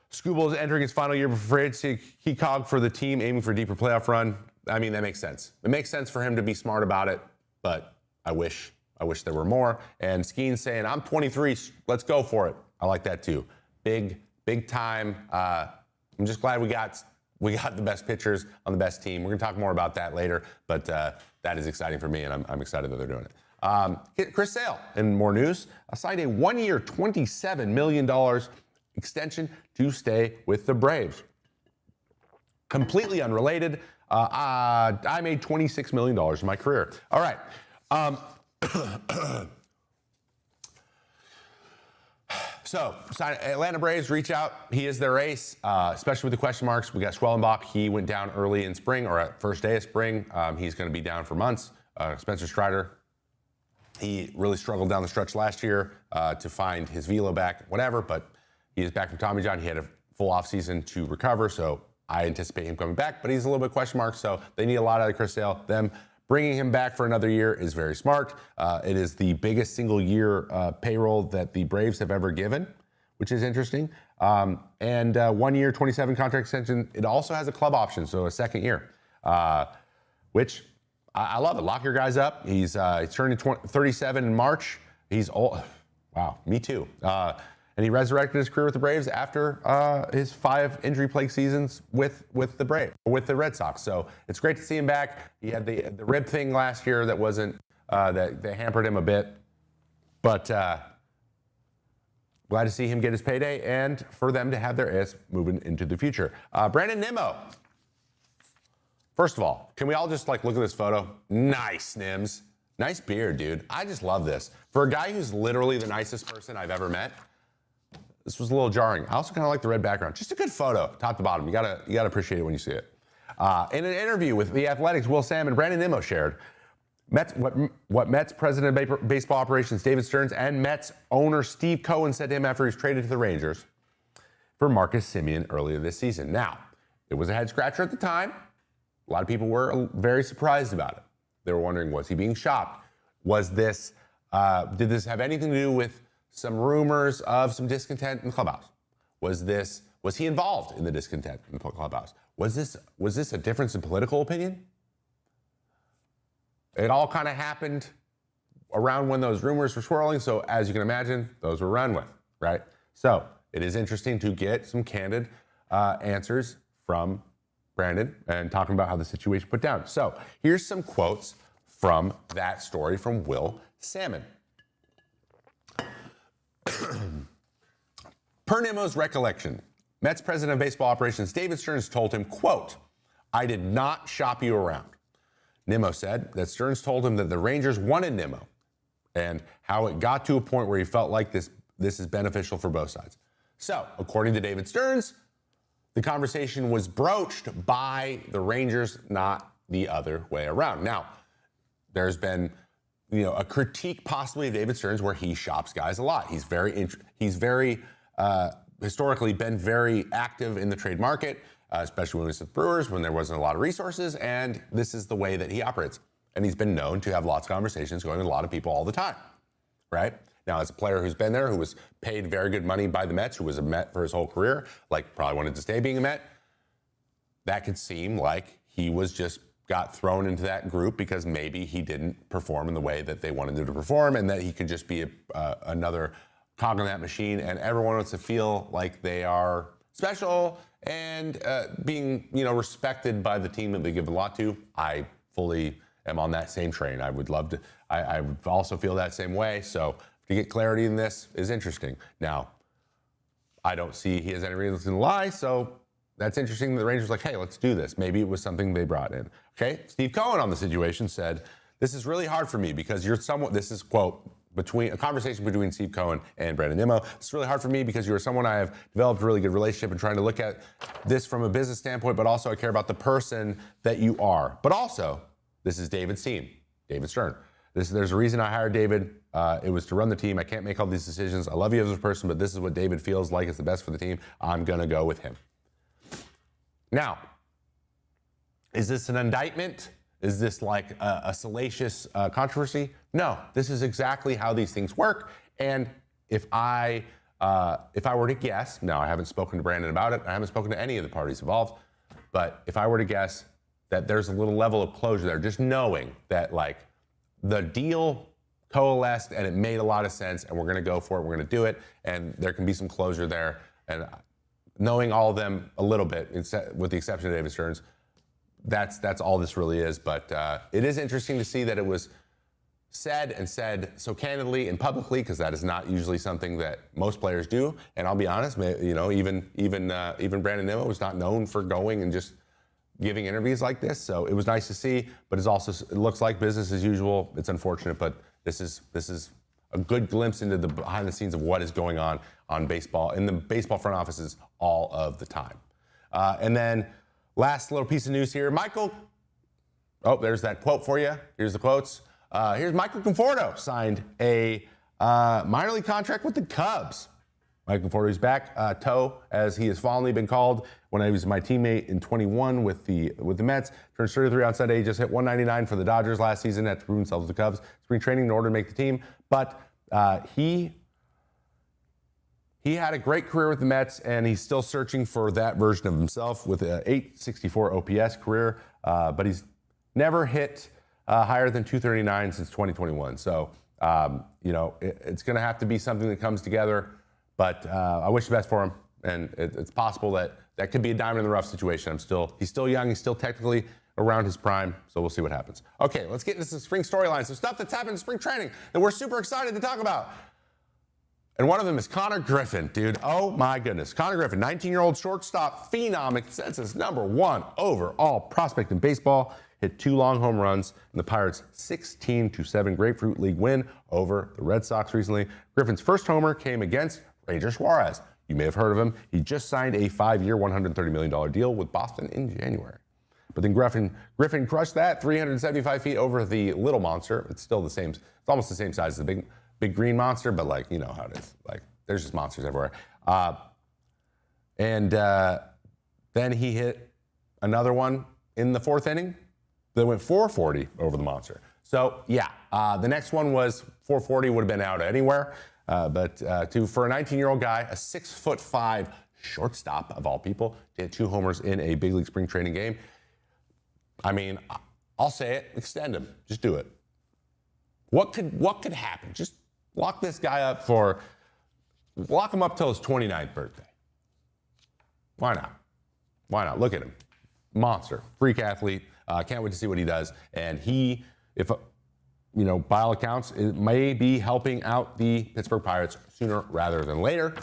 Skubal is entering his final year before free agency, key cog for the team, aiming for a deeper playoff run. I mean, that makes sense. It makes sense for him to be smart about it, but I wish there were more. And Skeens saying, I'm 23, let's go for it. I like that too. Big time. I'm just glad we got the best pitchers on the best team. We're going to talk more about that later, but that is exciting for me, and I'm excited that they're doing it. Chris Sale, in more news, signed a 1-year, $27 million extension to stay with the Braves. Completely unrelated. I made $26 million in my career. All right. So, Atlanta Braves reach out. He is their ace, especially with the question marks. We got Schwellenbach. He went down early in spring, or at first day of spring. He's going to be down for months. Spencer Strider, he really struggled down the stretch last year to find his velo back, whatever, but he is back from Tommy John. He had a full offseason to recover, so I anticipate him coming back, but he's a little bit question mark, so they need a lot out of Chris Sale. Them bringing him back for another year is very smart. It is the biggest single-year payroll that the Braves have ever given, which is interesting. And 1 year, 27 contract extension. It also has a club option, so a second year, which I love it. Lock your guys up. He's turning 37 in March. He's old. Wow, me too. And he resurrected his career with the Braves after his 5 injury-plagued seasons with the Red Sox. So it's great to see him back. He had the rib thing last year that wasn't that hampered him a bit, but glad to see him get his payday and for them to have their ace moving into the future. Brandon Nimmo. First of all, can we all just look at this photo? Nice, Nims. Nice beard, dude. I just love this. For a guy who's literally the nicest person I've ever met, This was a little jarring. I also kind of like the red background. Just a good photo, top to bottom. You gotta appreciate it when you see it. In an interview with The Athletic's Will Sam and Brandon Nimmo shared what Mets president of baseball operations David Stearns and Mets owner Steve Cohen said to him after he was traded to the Rangers for Marcus Semien earlier this season. Now, it was a head scratcher at the time. A lot of people were very surprised about it. They were wondering, was he being shopped? Was this, did this have anything to do with some rumors of some discontent in the clubhouse? Was he involved in the discontent in the clubhouse? Was this a difference in political opinion? It all kind of happened around when those rumors were swirling. So as you can imagine, those were run with, right? So it is interesting to get some candid answers from Brandon and talking about how the situation put down. So here's some quotes from that story from Will Salmon. Per Nimmo's recollection, Mets president of baseball operations David Stearns told him, quote, "I did not shop you around." Nimmo said that Stearns told him that the Rangers wanted Nimmo and how it got to a point where he felt like this is beneficial for both sides. So, according to David Stearns, the conversation was broached by the Rangers, not the other way around. Now, there's been, a critique possibly of David Stearns where he shops guys a lot. He's very historically been very active in the trade market, especially when he was with Brewers, when there wasn't a lot of resources, and this is the way that he operates. And he's been known to have lots of conversations going with a lot of people all the time, right? Now, as a player who's been there, who was paid very good money by the Mets, who was a Met for his whole career, probably wanted to stay being a Met, that could seem like he was just got thrown into that group because maybe he didn't perform in the way that they wanted him to perform and that he could just be another cog in that machine, and everyone wants to feel like they are special and being, respected by the team that they give a lot to. I fully am on that same train. I would love to. I would also feel that same way. So to get clarity in this is interesting. Now, I don't see he has any reason to lie, so that's interesting. The Rangers like, hey, let's do this. Maybe it was something they brought in. Okay, Steve Cohen on the situation said, "This is really hard for me because you're somewhat." This is quote. A conversation between Steve Cohen and Brandon Nimmo. It's really hard for me because you're someone I have developed a really good relationship and trying to look at this from a business standpoint, but also I care about the person that you are. But also, this is David's team, David Stern. There's a reason I hired David. It was to run the team. I can't make all these decisions. I love you as a person, but this is what David feels like is the best for the team. I'm going to go with him. Now, is this an indictment? Is this like a salacious controversy? No, this is exactly how these things work. And if I were to guess, now I haven't spoken to Brandon about it, I haven't spoken to any of the parties involved, but if I were to guess that there's a little level of closure there, just knowing that the deal coalesced and it made a lot of sense and we're going to go for it, we're going to do it, and there can be some closure there. And knowing all of them a little bit, with the exception of David Stearns, that's all this really is. But it is interesting to see that it was said so candidly and publicly, because that is not usually something that most players do. And I'll be honest, even Brandon Nimmo was not known for going and just giving interviews like this. So it was nice to see, but it looks like business as usual. It's unfortunate, but this is a good glimpse into the behind the scenes of what is going on baseball, in the baseball front offices all of the time. And then last little piece of news here. There's that quote for you. Here's the quotes. Here's Michael Conforto signed a minor league contract with the Cubs. Michael Conforto is back, Toe, as he has fondly been called when he was my teammate in 21 with the Mets. Turned 33 on Sunday. He just hit 199 for the Dodgers last season. Had to prove himself with the Cubs. Spring training in order to make the team. But he had a great career with the Mets, and he's still searching for that version of himself with an 864 OPS career. But he's never hit higher than 239 since 2021. So, it's going to have to be something that comes together. But I wish the best for him. And it's possible that could be a diamond in the rough situation. He's still young. He's still technically around his prime. So we'll see what happens. Okay, let's get into some spring storylines, some stuff that's happened in spring training that we're super excited to talk about. And one of them is Konnor Griffin, dude. Oh my goodness. Konnor Griffin, 19-year-old shortstop phenom, consensus #1 overall prospect in baseball, hit 2 long home runs in the Pirates' 16-7 Grapefruit League win over the Red Sox recently. Griffin's first homer came against Ranger Suarez. You may have heard of him. He just signed a 5-year, $130 million deal with Boston in January. But then Griffin crushed that, 375 feet over the little monster. It's still the same. It's almost the same size as the big green monster, but like, you know how it is. Like, there's just monsters everywhere. Then he hit another one in the 4th inning that went 440 over the monster. So yeah, the next one was 440, would have been out anywhere. But for a 19-year-old guy, a 6'5" shortstop of all people, to hit 2 homers in a big league spring training game. I mean, I'll say it, extend him. Just do it. What could happen? Just lock this guy up lock him up till his 29th birthday. Why not? Why not? Look at him. Monster, freak athlete. Can't wait to see what he does. And by all accounts, it may be helping out the Pittsburgh Pirates sooner rather than later.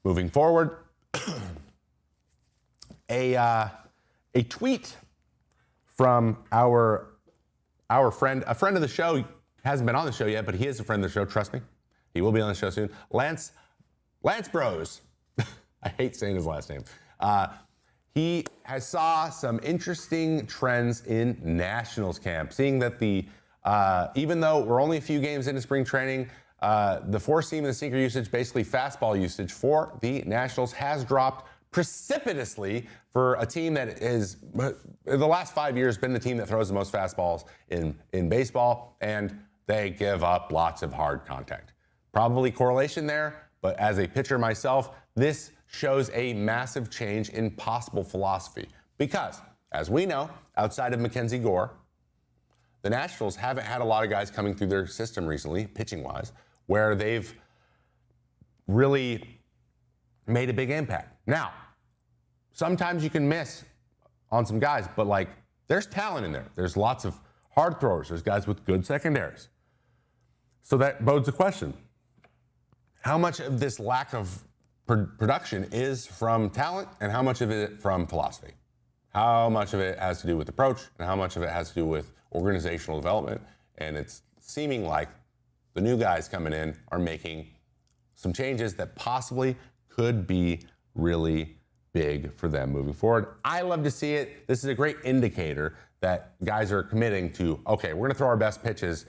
Moving forward, a tweet from our friend, a friend of the show. He hasn't been on the show yet, but he is a friend of the show. Trust me, he will be on the show soon. Lance Bros. I hate saying his last name. He has saw some interesting trends in Nationals camp, seeing that even though we're only a few games into spring training, the four seam and the sinker usage, basically fastball usage for the Nationals, has dropped precipitously for a team that is, in the last 5 years, been the team that throws the most fastballs in baseball, and they give up lots of hard contact. Probably correlation there, but as a pitcher myself, this shows a massive change in possible philosophy. Because, as we know, outside of Mackenzie Gore, the Nationals haven't had a lot of guys coming through their system recently, pitching-wise, where they've really made a big impact. Now, sometimes you can miss on some guys, but there's talent in there. There's lots of hard throwers. There's guys with good secondaries. So that bodes a question. How much of this lack of production is from talent, and how much of it from philosophy? How much of it has to do with approach, and how much of it has to do with organizational development? And it's seeming like the new guys coming in are making some changes that possibly could be really big for them moving forward. I love to see it. This is a great indicator that guys are committing to, okay, we're going to throw our best pitches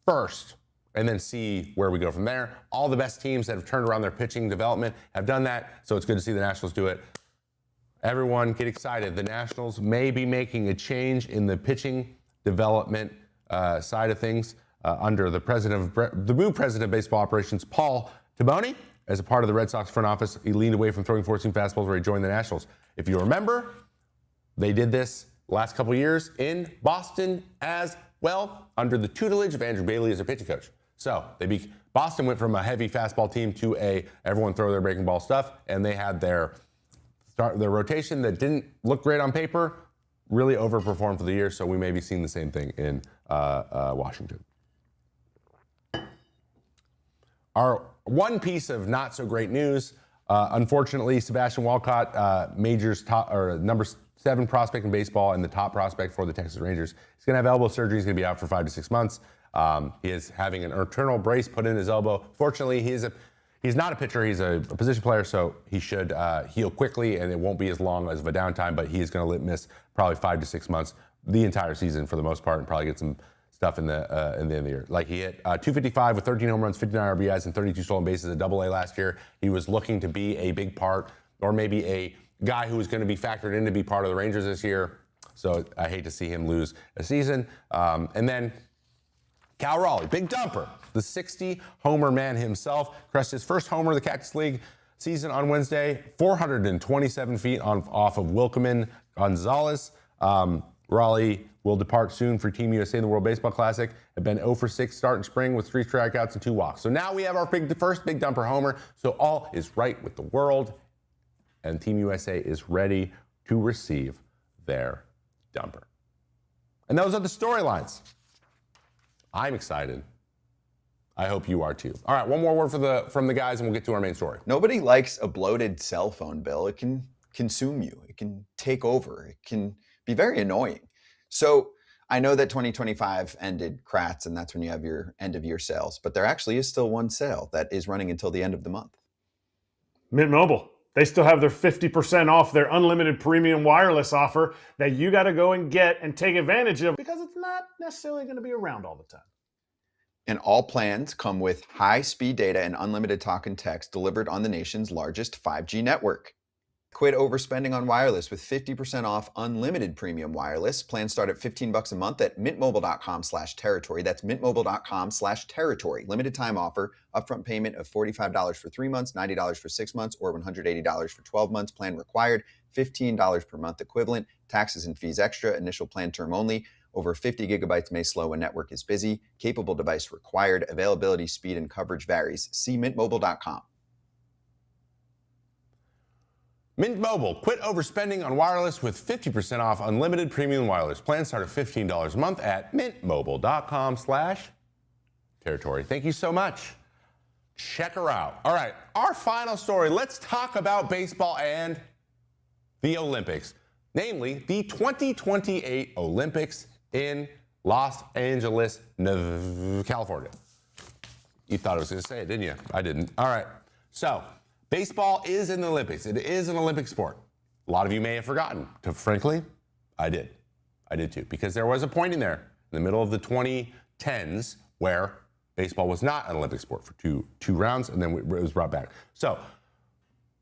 first and then see where we go from there. All the best teams that have turned around their pitching development have done that, so it's good to see the Nationals do it. Everyone get excited. The Nationals may be making a change in the pitching development side of things under the new president of baseball operations, Paul Taboni. As a part of the Red Sox front office, he leaned away from throwing 14 fastballs where he joined the Nationals. If you remember, they did this last couple years in Boston as well, under the tutelage of Andrew Bailey as their pitching coach. So Boston went from a heavy fastball team to everyone throw their breaking ball stuff, and they had their rotation that didn't look great on paper, really overperformed for the year. So we may be seeing the same thing in Washington. Our one piece of not so great news, unfortunately, Sebastian Walcott, Majors number 7 prospect in baseball and the top prospect for the Texas Rangers, he's going to have elbow surgery. He's going to be out for 5 to 6 months. He is having an internal brace put in his elbow. Fortunately, he's not a pitcher. He's a position player, so he should heal quickly, and it won't be as long as of a downtime. But he is going to miss probably 5 to 6 months, the entire season for the most part, and probably get some stuff in the end of the year. Like, he hit 255 with 13 home runs, 59 RBIs, and 32 stolen bases at AA last year. He was looking to be a big part, or maybe a guy who was going to be factored in to be part of the Rangers this year. So I hate to see him lose a season. And then Cal Raleigh, big dumper, the 60-homer man himself, crushed his first homer of the Cactus League season on Wednesday, 427 feet off of Wilkeman Gonzalez. Raleigh will depart soon for Team USA in the World Baseball Classic. Had been 0 for 6 start in spring with 3 strikeouts and 2 walks. So now we have our first big dumper homer. So all is right with the world, and Team USA is ready to receive their dumper. And those are the storylines. I'm excited. I hope you are too. All right, one more word from the guys, and we'll get to our main story. Nobody likes a bloated cell phone bill. It can consume you. It can take over. It can be very annoying. So I know that 2025 ended Kratz, and that's when you have your end of year sales, but there actually is still one sale that is running until the end of the month. Mint Mobile. They still have their 50% off their unlimited premium wireless offer that you got to go and get and take advantage of because it's not necessarily going to be around all the time. And all plans come with high-speed data and unlimited talk and text delivered on the nation's largest 5G network. Quit overspending on wireless with 50% off unlimited premium wireless. Plans start at $15 a month at mintmobile.com/territory. That's mintmobile.com/territory. Limited time offer. Upfront payment of $45 for 3 months, $90 for 6 months, or $180 for 12 months. Plan required. $15 per month equivalent. Taxes and fees extra. Initial plan term only. Over 50 gigabytes may slow when network is busy. Capable device required. Availability, speed, and coverage varies. See mintmobile.com. Mint Mobile, quit overspending on wireless with 50% off unlimited premium wireless. Plans start at $15 a month at mintmobile.com/territory. Thank you so much. Check her out. All right, our final story. Let's talk about baseball and the Olympics, namely the 2028 Olympics in Los Angeles, California. You thought I was going to say it, didn't you? I didn't. All right, so baseball is in the Olympics. It is an Olympic sport. A lot of you may have forgotten. Frankly, I did. I did too, because there was a point in there in the middle of the 2010s where baseball was not an Olympic sport for two rounds, and then it was brought back. So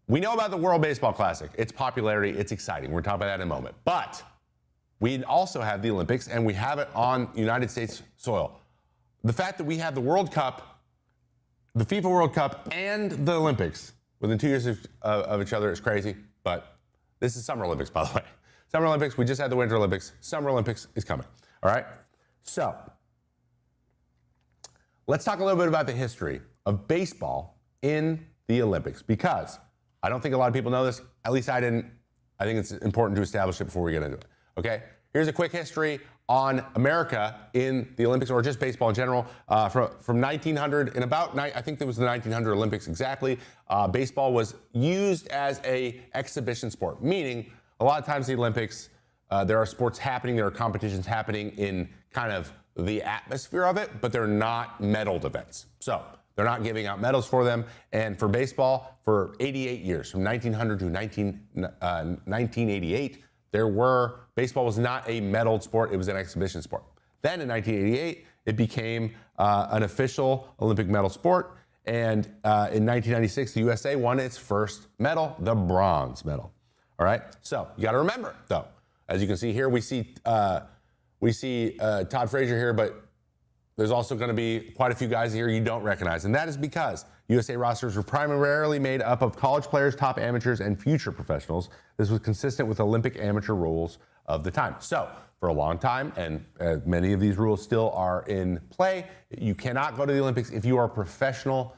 we know about the World Baseball Classic. Its popularity, it's exciting. We're talking about that in a moment. But we also have the Olympics, and we have it on United States soil. The fact that we have the World Cup, the FIFA World Cup, and the Olympics within 2 years of each other is crazy, but this is Summer Olympics, by the way. Summer Olympics, we just had the Winter Olympics. Summer Olympics is coming, all right? So let's talk a little bit about the history of baseball in the Olympics, because I don't think a lot of people know this. At least I didn't. I think it's important to establish it before we get into it, okay? Here's a quick history on America in the Olympics, or just baseball in general. From 1900, I think it was the 1900 Olympics exactly, baseball was used as a exhibition sport, meaning a lot of times the Olympics, there are sports happening, there are competitions happening in kind of the atmosphere of it, but they're not medaled events. So they're not giving out medals for them. And for baseball, for 88 years, from 1900 to 1988, baseball was not a medaled sport, it was an exhibition sport. Then in 1988, it became an official Olympic medal sport. And in 1996, the USA won its first medal, the bronze medal. All right, so you gotta remember though, as you can see here, we see Todd Frazier here, but there's also gonna be quite a few guys here you don't recognize. And that is because USA rosters were primarily made up of college players, top amateurs, and future professionals. This was consistent with Olympic amateur rules of the time. So for a long time, and many of these rules still are in play, you cannot go to the Olympics if you are a professional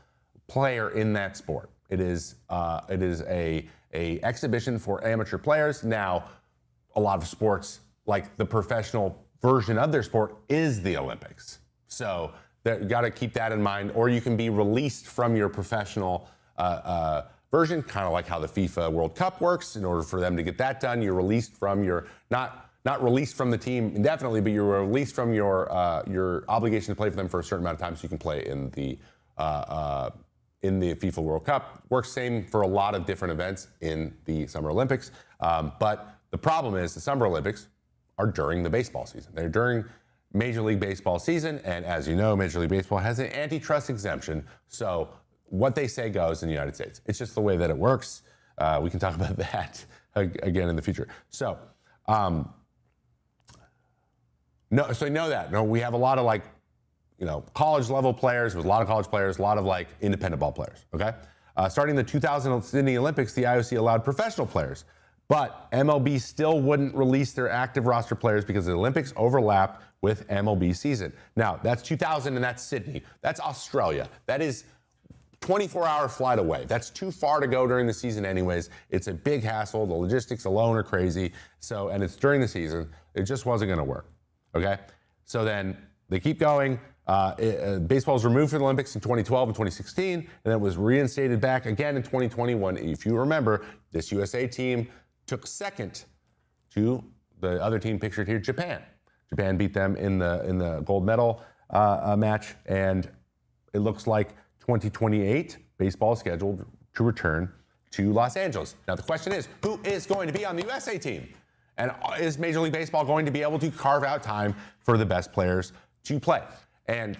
player in that sport. It is a exhibition for amateur players. Now, a lot of sports, like the professional version of their sport, is the Olympics. So you got to keep that in mind, or you can be released from your professional version, kind of like how the FIFA World Cup works. In order for them to get that done, you're released from your, not released from the team indefinitely, but you're released from your obligation to play for them for a certain amount of time, so you can play in the FIFA World Cup. Works same for a lot of different events in the Summer Olympics. But the problem is the Summer Olympics are during the baseball season. They're during Major League Baseball season, and as you know, Major League Baseball has an antitrust exemption, so what they say goes in the United States. It's just the way that it works. We can talk about that again in the future. So, so you know that. No, we have a lot of college level players, with a lot of college players, a lot of independent ball players, okay? Starting the 2000 Sydney Olympics, the IOC allowed professional players, but MLB still wouldn't release their active roster players because the Olympics overlapped with MLB season. Now, that's 2000 and that's Sydney. That's Australia. That is 24-hour flight away. That's too far to go during the season anyways. It's a big hassle. The logistics alone are crazy. So, and it's during the season. It just wasn't going to work, okay? So then they keep going. Baseball was removed from the Olympics in 2012 and 2016, and then it was reinstated back again in 2021. If you remember, this USA team took second to the other team pictured here, Japan. Japan beat them in the gold medal match, and it looks like 2028 baseball is scheduled to return to Los Angeles. Now the question is, who is going to be on the USA team? And is Major League Baseball going to be able to carve out time for the best players to play? And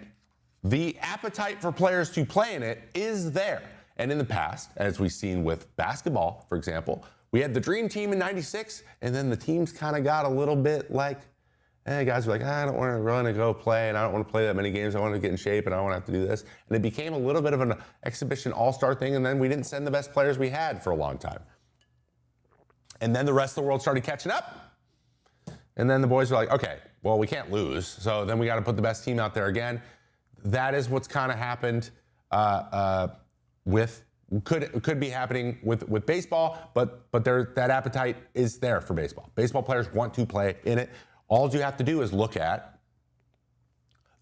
the appetite for players to play in it is there. And in the past, as we've seen with basketball, for example, we had the dream team in 96, and then the teams kind of got a little bit like, guys were like, I don't want to really go play, and I don't want to play that many games. I want to get in shape, and I don't want to have to do this. And it became a little bit of an exhibition all-star thing, and then we didn't send the best players we had for a long time. And then the rest of the world started catching up. And then the boys were like, okay, well, we can't lose. So then we got to put the best team out there again. That is what's kind of happened could be happening with baseball, but that appetite is there for baseball. Baseball players want to play in it. All you have to do is look at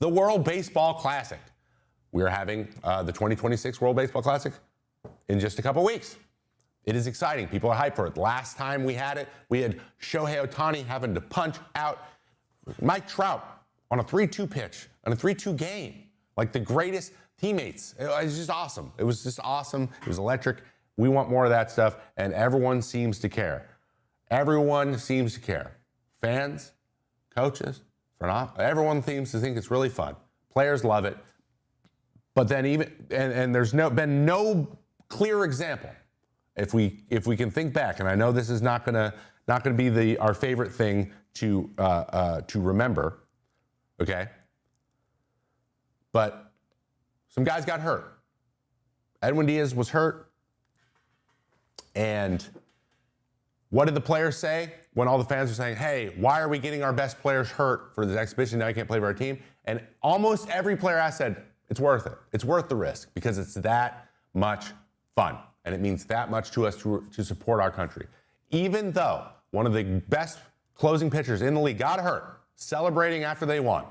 the World Baseball Classic. We are having the 2026 World Baseball Classic in just a couple weeks. It is exciting. People are hyped for it. Last time we had it, we had Shohei Ohtani having to punch out Mike Trout on a 3-2 pitch, on a 3-2 game. Like the greatest teammates. It was just awesome. It was just awesome. It was electric. We want more of that stuff, and everyone seems to care. Everyone seems to care. Fans, coaches, everyone seems to think it's really fun. Players love it. But then and there's been no clear example. If we can think back, and I know this is not gonna be our favorite thing to remember, okay? But some guys got hurt. Edwin Diaz was hurt, and what did the players say when all the fans were saying, "Hey, why are we getting our best players hurt for this exhibition? Now you can't play for our team." And almost every player I said, "It's worth it. It's worth the risk because it's that much fun." And it means that much to us to support our country. Even though one of the best closing pitchers in the league got hurt, celebrating after they won,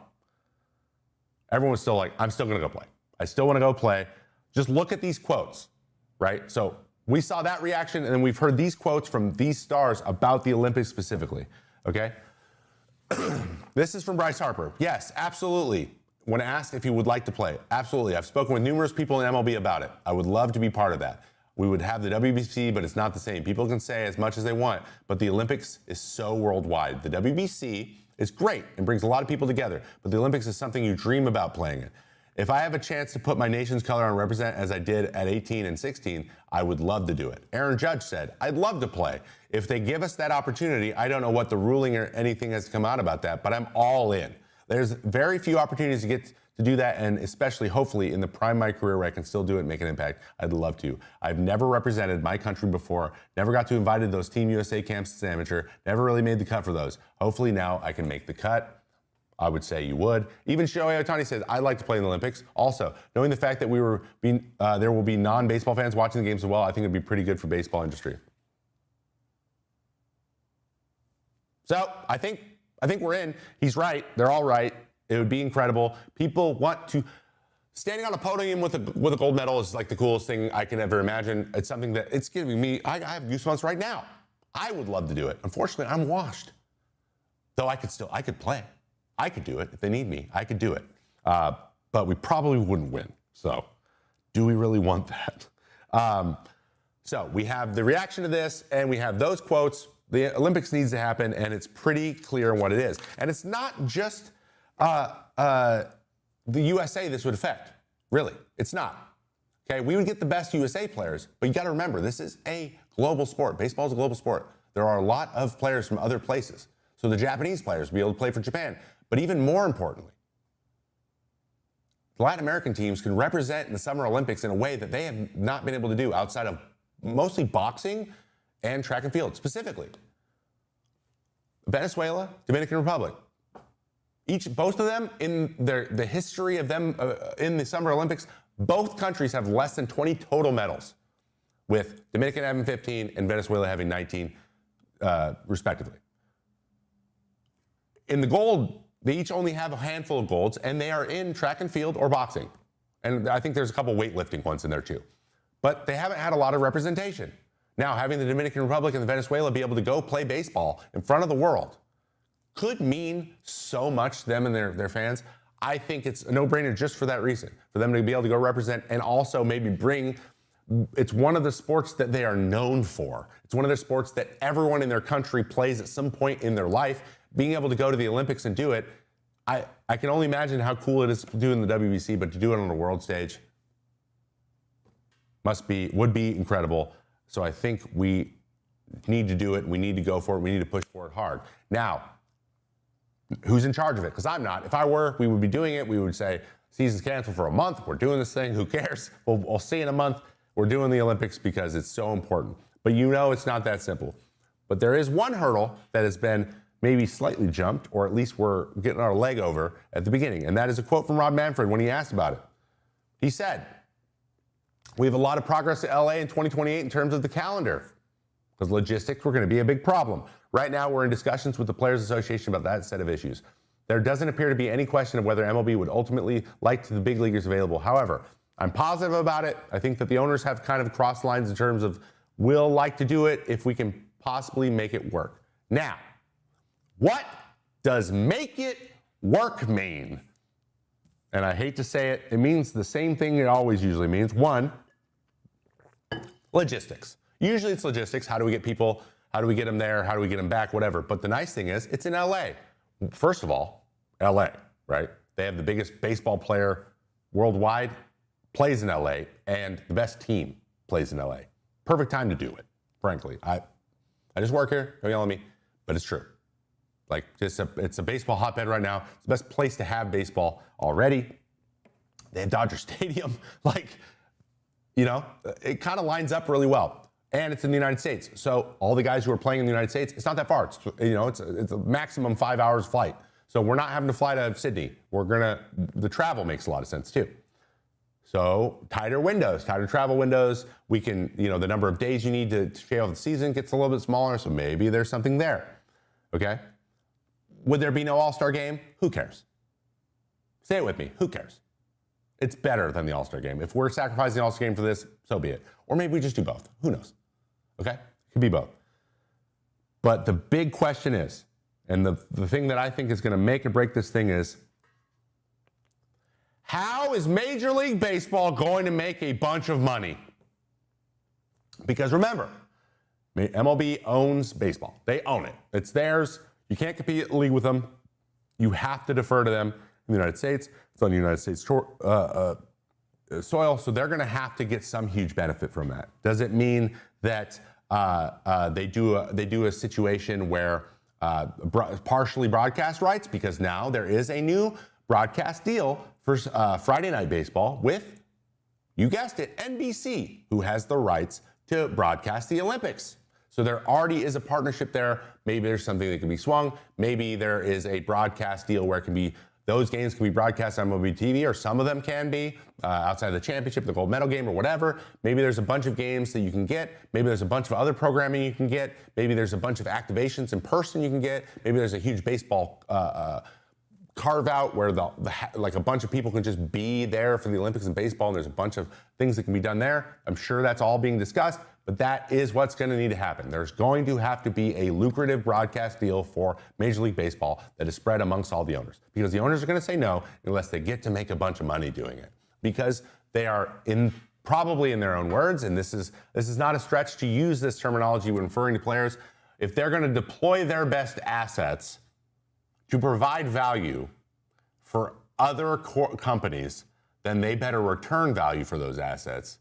everyone was still like, I'm still going to go play. I still want to go play. Just look at these quotes, right? So we saw that reaction, and then we've heard these quotes from these stars about the Olympics specifically, okay? This is from Bryce Harper. Yes, absolutely. When asked if he would like to play, absolutely. I've spoken with numerous people in MLB about it. I would love to be part of that. We would have the WBC, but it's not the same. People can say as much as they want, but the Olympics is so worldwide. The WBC is great and brings a lot of people together, but the Olympics is something you dream about playing it. If I have a chance to put my nation's color on and represent as I did at 18 and 16, I would love to do it. Aaron Judge said, I'd love to play. If they give us that opportunity, I don't know what the ruling or anything has come out about that, but I'm all in. There's very few opportunities to get to do that, and especially, hopefully, in the prime of my career where I can still do it and make an impact, I'd love to. I've never represented my country before, never got to invite to those Team USA camps as amateur, never really made the cut for those. Hopefully now I can make the cut. I would say you would. Even Shohei Ohtani says, I'd like to play in the Olympics. Also, knowing the fact that there will be non-baseball fans watching the games as well, I think it'd be pretty good for baseball industry. So I think we're in. He's right. They're all right. It would be incredible. People want to. Standing on a podium with a gold medal is like the coolest thing I can ever imagine. It's something that it's giving me. I have goosebumps right now. I would love to do it. Unfortunately, I'm washed. Though I could play. I could do it if they need me. I could do it. But we probably wouldn't win. So, do we really want that? So we have the reaction to this, and we have those quotes. The Olympics needs to happen, and it's pretty clear what it is. And it's not just the USA this would affect. Really, it's not. Okay, we would get the best USA players, but you got to remember, this is a global sport. Baseball is a global sport. There are a lot of players from other places. So the Japanese players will be able to play for Japan. But even more importantly, the Latin American teams can represent in the Summer Olympics in a way that they have not been able to do outside of mostly boxing and track and field, specifically. Venezuela, Dominican Republic. Both of them, in the history of them in the Summer Olympics, both countries have less than 20 total medals, with Dominican having 15 and Venezuela having 19, respectively. In the gold, they each only have a handful of golds, and they are in track and field or boxing. And I think there's a couple weightlifting ones in there too. But they haven't had a lot of representation. Now, having the Dominican Republic and the Venezuela be able to go play baseball in front of the world could mean so much to them and their fans. I think it's a no-brainer just for that reason, for them to be able to go represent and also maybe bring It's one of the sports that they are known for. It's one of the sports that everyone in their country plays at some point in their life. Being able to go to the Olympics and do it, I can only imagine how cool it is to do in the WBC, but to do it on a world stage would be incredible. So I think we need to do it. We need to go for it. We need to push for it hard. Now, who's in charge of it? Because I'm not. If I were, we would be doing it. We would say, season's canceled for a month. We're doing this thing. Who cares? We'll see in a month. We're doing the Olympics because it's so important. But you know it's not that simple. But there is one hurdle that has been maybe slightly jumped, or at least we're getting our leg over at the beginning. And that is a quote from Rob Manfred when he asked about it. He said, we have a lot of progress to LA in 2028 in terms of the calendar, because logistics were going to be a big problem. Right now, we're in discussions with the Players Association about that set of issues. There doesn't appear to be any question of whether MLB would ultimately like the big leaguers available. However, I'm positive about it. I think that the owners have kind of crossed lines in terms of we'll like to do it if we can possibly make it work. Now, what does make it work mean? And I hate to say it, it means the same thing it always usually means. One, logistics. Usually it's logistics. How do we get people? How do we get them there? How do we get them back? Whatever. But the nice thing is, it's in LA. First of all, LA, right? They have the biggest baseball player worldwide, plays in LA, and the best team plays in LA. Perfect time to do it, frankly. I just work here, don't yell at me, but it's true. Like, it's a baseball hotbed right now. It's the best place to have baseball already. They have Dodger Stadium. Like, you know, it kind of lines up really well. And it's in the United States. So all the guys who are playing in the United States, it's not that far. It's a maximum 5 hours flight. So we're not having to fly to Sydney. The travel makes a lot of sense too. So tighter travel windows. We can, the number of days you need to shave off the season gets a little bit smaller. So maybe there's something there. Okay. Would there be no All-Star game? Who cares? Say it with me. Who cares? It's better than the All-Star game. If we're sacrificing the All-Star game for this, so be it. Or maybe we just do both. Who knows? Okay? It could be both. But the big question is, and the thing that I think is going to make or break this thing is, how is Major League Baseball going to make a bunch of money? Because remember, MLB owns baseball. They own it. It's theirs. You can't compete in the league with them. You have to defer to them in the United States. It's on the United States soil, so they're going to have to get some huge benefit from that. Does it mean that they do a situation where partially broadcast rights? Because now there is a new broadcast deal for Friday Night Baseball with, you guessed it, NBC, who has the rights to broadcast the Olympics. So there already is a partnership there. Maybe there's something that can be swung. Maybe there is a broadcast deal where it can be, those games can be broadcast on MLB TV, or some of them can be outside of the championship, the gold medal game, or whatever. Maybe there's a bunch of games that you can get. Maybe there's a bunch of other programming you can get. Maybe there's a bunch of activations in person you can get. Maybe there's a huge baseball carve out where like a bunch of people can just be there for the Olympics and baseball, and there's a bunch of things that can be done there. I'm sure that's all being discussed, but that is what's going to need to happen. There's going to have to be a lucrative broadcast deal for Major League Baseball that is spread amongst all the owners, because the owners are going to say no unless they get to make a bunch of money doing it, because they are probably in their own words, and this is not a stretch to use this terminology when referring to players. If they're going to deploy their best assets to provide value for other companies, then they better return value for those assets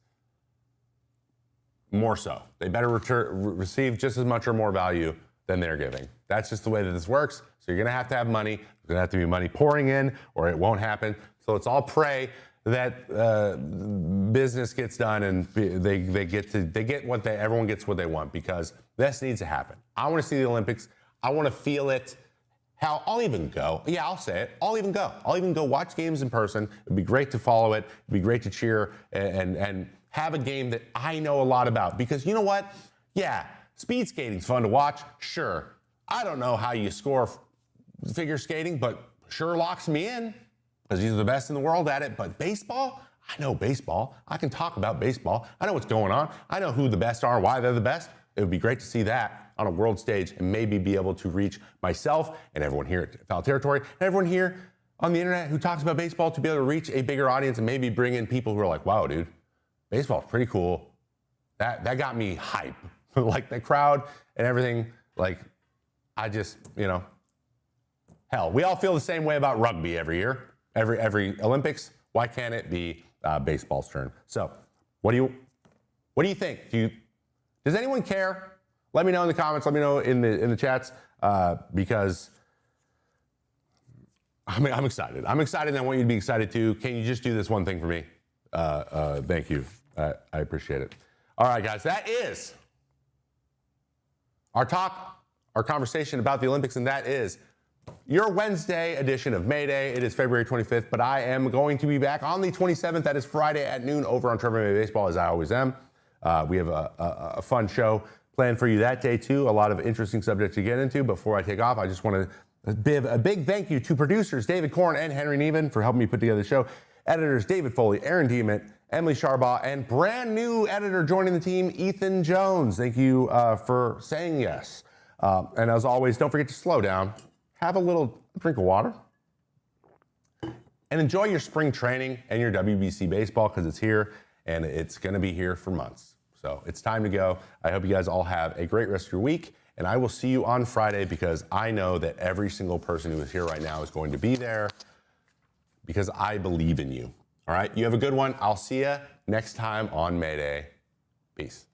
more so. They better receive just as much or more value than they're giving. That's just the way that this works. So you're going to have money. There's going to have to be money pouring in, or it won't happen. So let's all pray that business gets done and everyone gets what they want, because this needs to happen. I want to see the Olympics. I want to feel it. Hell, I'll even go. Yeah, I'll say it. I'll even go. I'll even go watch games in person. It'd be great to follow it. It'd be great to cheer and have a game that I know a lot about. Because you know what? Yeah, speed skating's fun to watch. Sure. I don't know how you score figure skating, but sure locks me in, because these are the best in the world at it. But baseball? I know baseball. I can talk about baseball. I know what's going on. I know who the best are, why they're the best. It would be great to see that on a world stage, and maybe be able to reach myself and everyone here at Foul Territory and everyone here on the internet who talks about baseball, to be able to reach a bigger audience and maybe bring in people who are like, wow, dude, baseball's pretty cool. that got me hype. Like the crowd and everything. Like I just, hell, we all feel the same way about rugby every year, every Olympics. Why can't it be baseball's turn? So, what do you think? Does anyone care? Let me know in the comments. Let me know in the chats because I'm excited. I'm excited, and I want you to be excited too. Can you just do this one thing for me? Thank you. I appreciate it. All right, guys, that is our conversation about the Olympics, and that is your Wednesday edition of Mayday. It is February 25th, but I am going to be back on the 27th. That is Friday at noon over on Trevor May Baseball, as I always am. We have a fun show planned for you that day, too. A lot of interesting subjects to get into. Before I take off, I just want to give a big thank you to producers David Korn and Henry Neven for helping me put together the show. Editors David Foley, Aaron Diemant, Emily Sharbaugh, and brand new editor joining the team, Ethan Jones. Thank you for saying yes. And as always, don't forget to slow down, have a little drink of water, and enjoy your spring training and your WBC baseball because it's here and it's going to be here for months. So it's time to go. I hope you guys all have a great rest of your week, and I will see you on Friday because I know that every single person who is here right now is going to be there because I believe in you. All right, you have a good one. I'll see you next time on Mayday. Peace.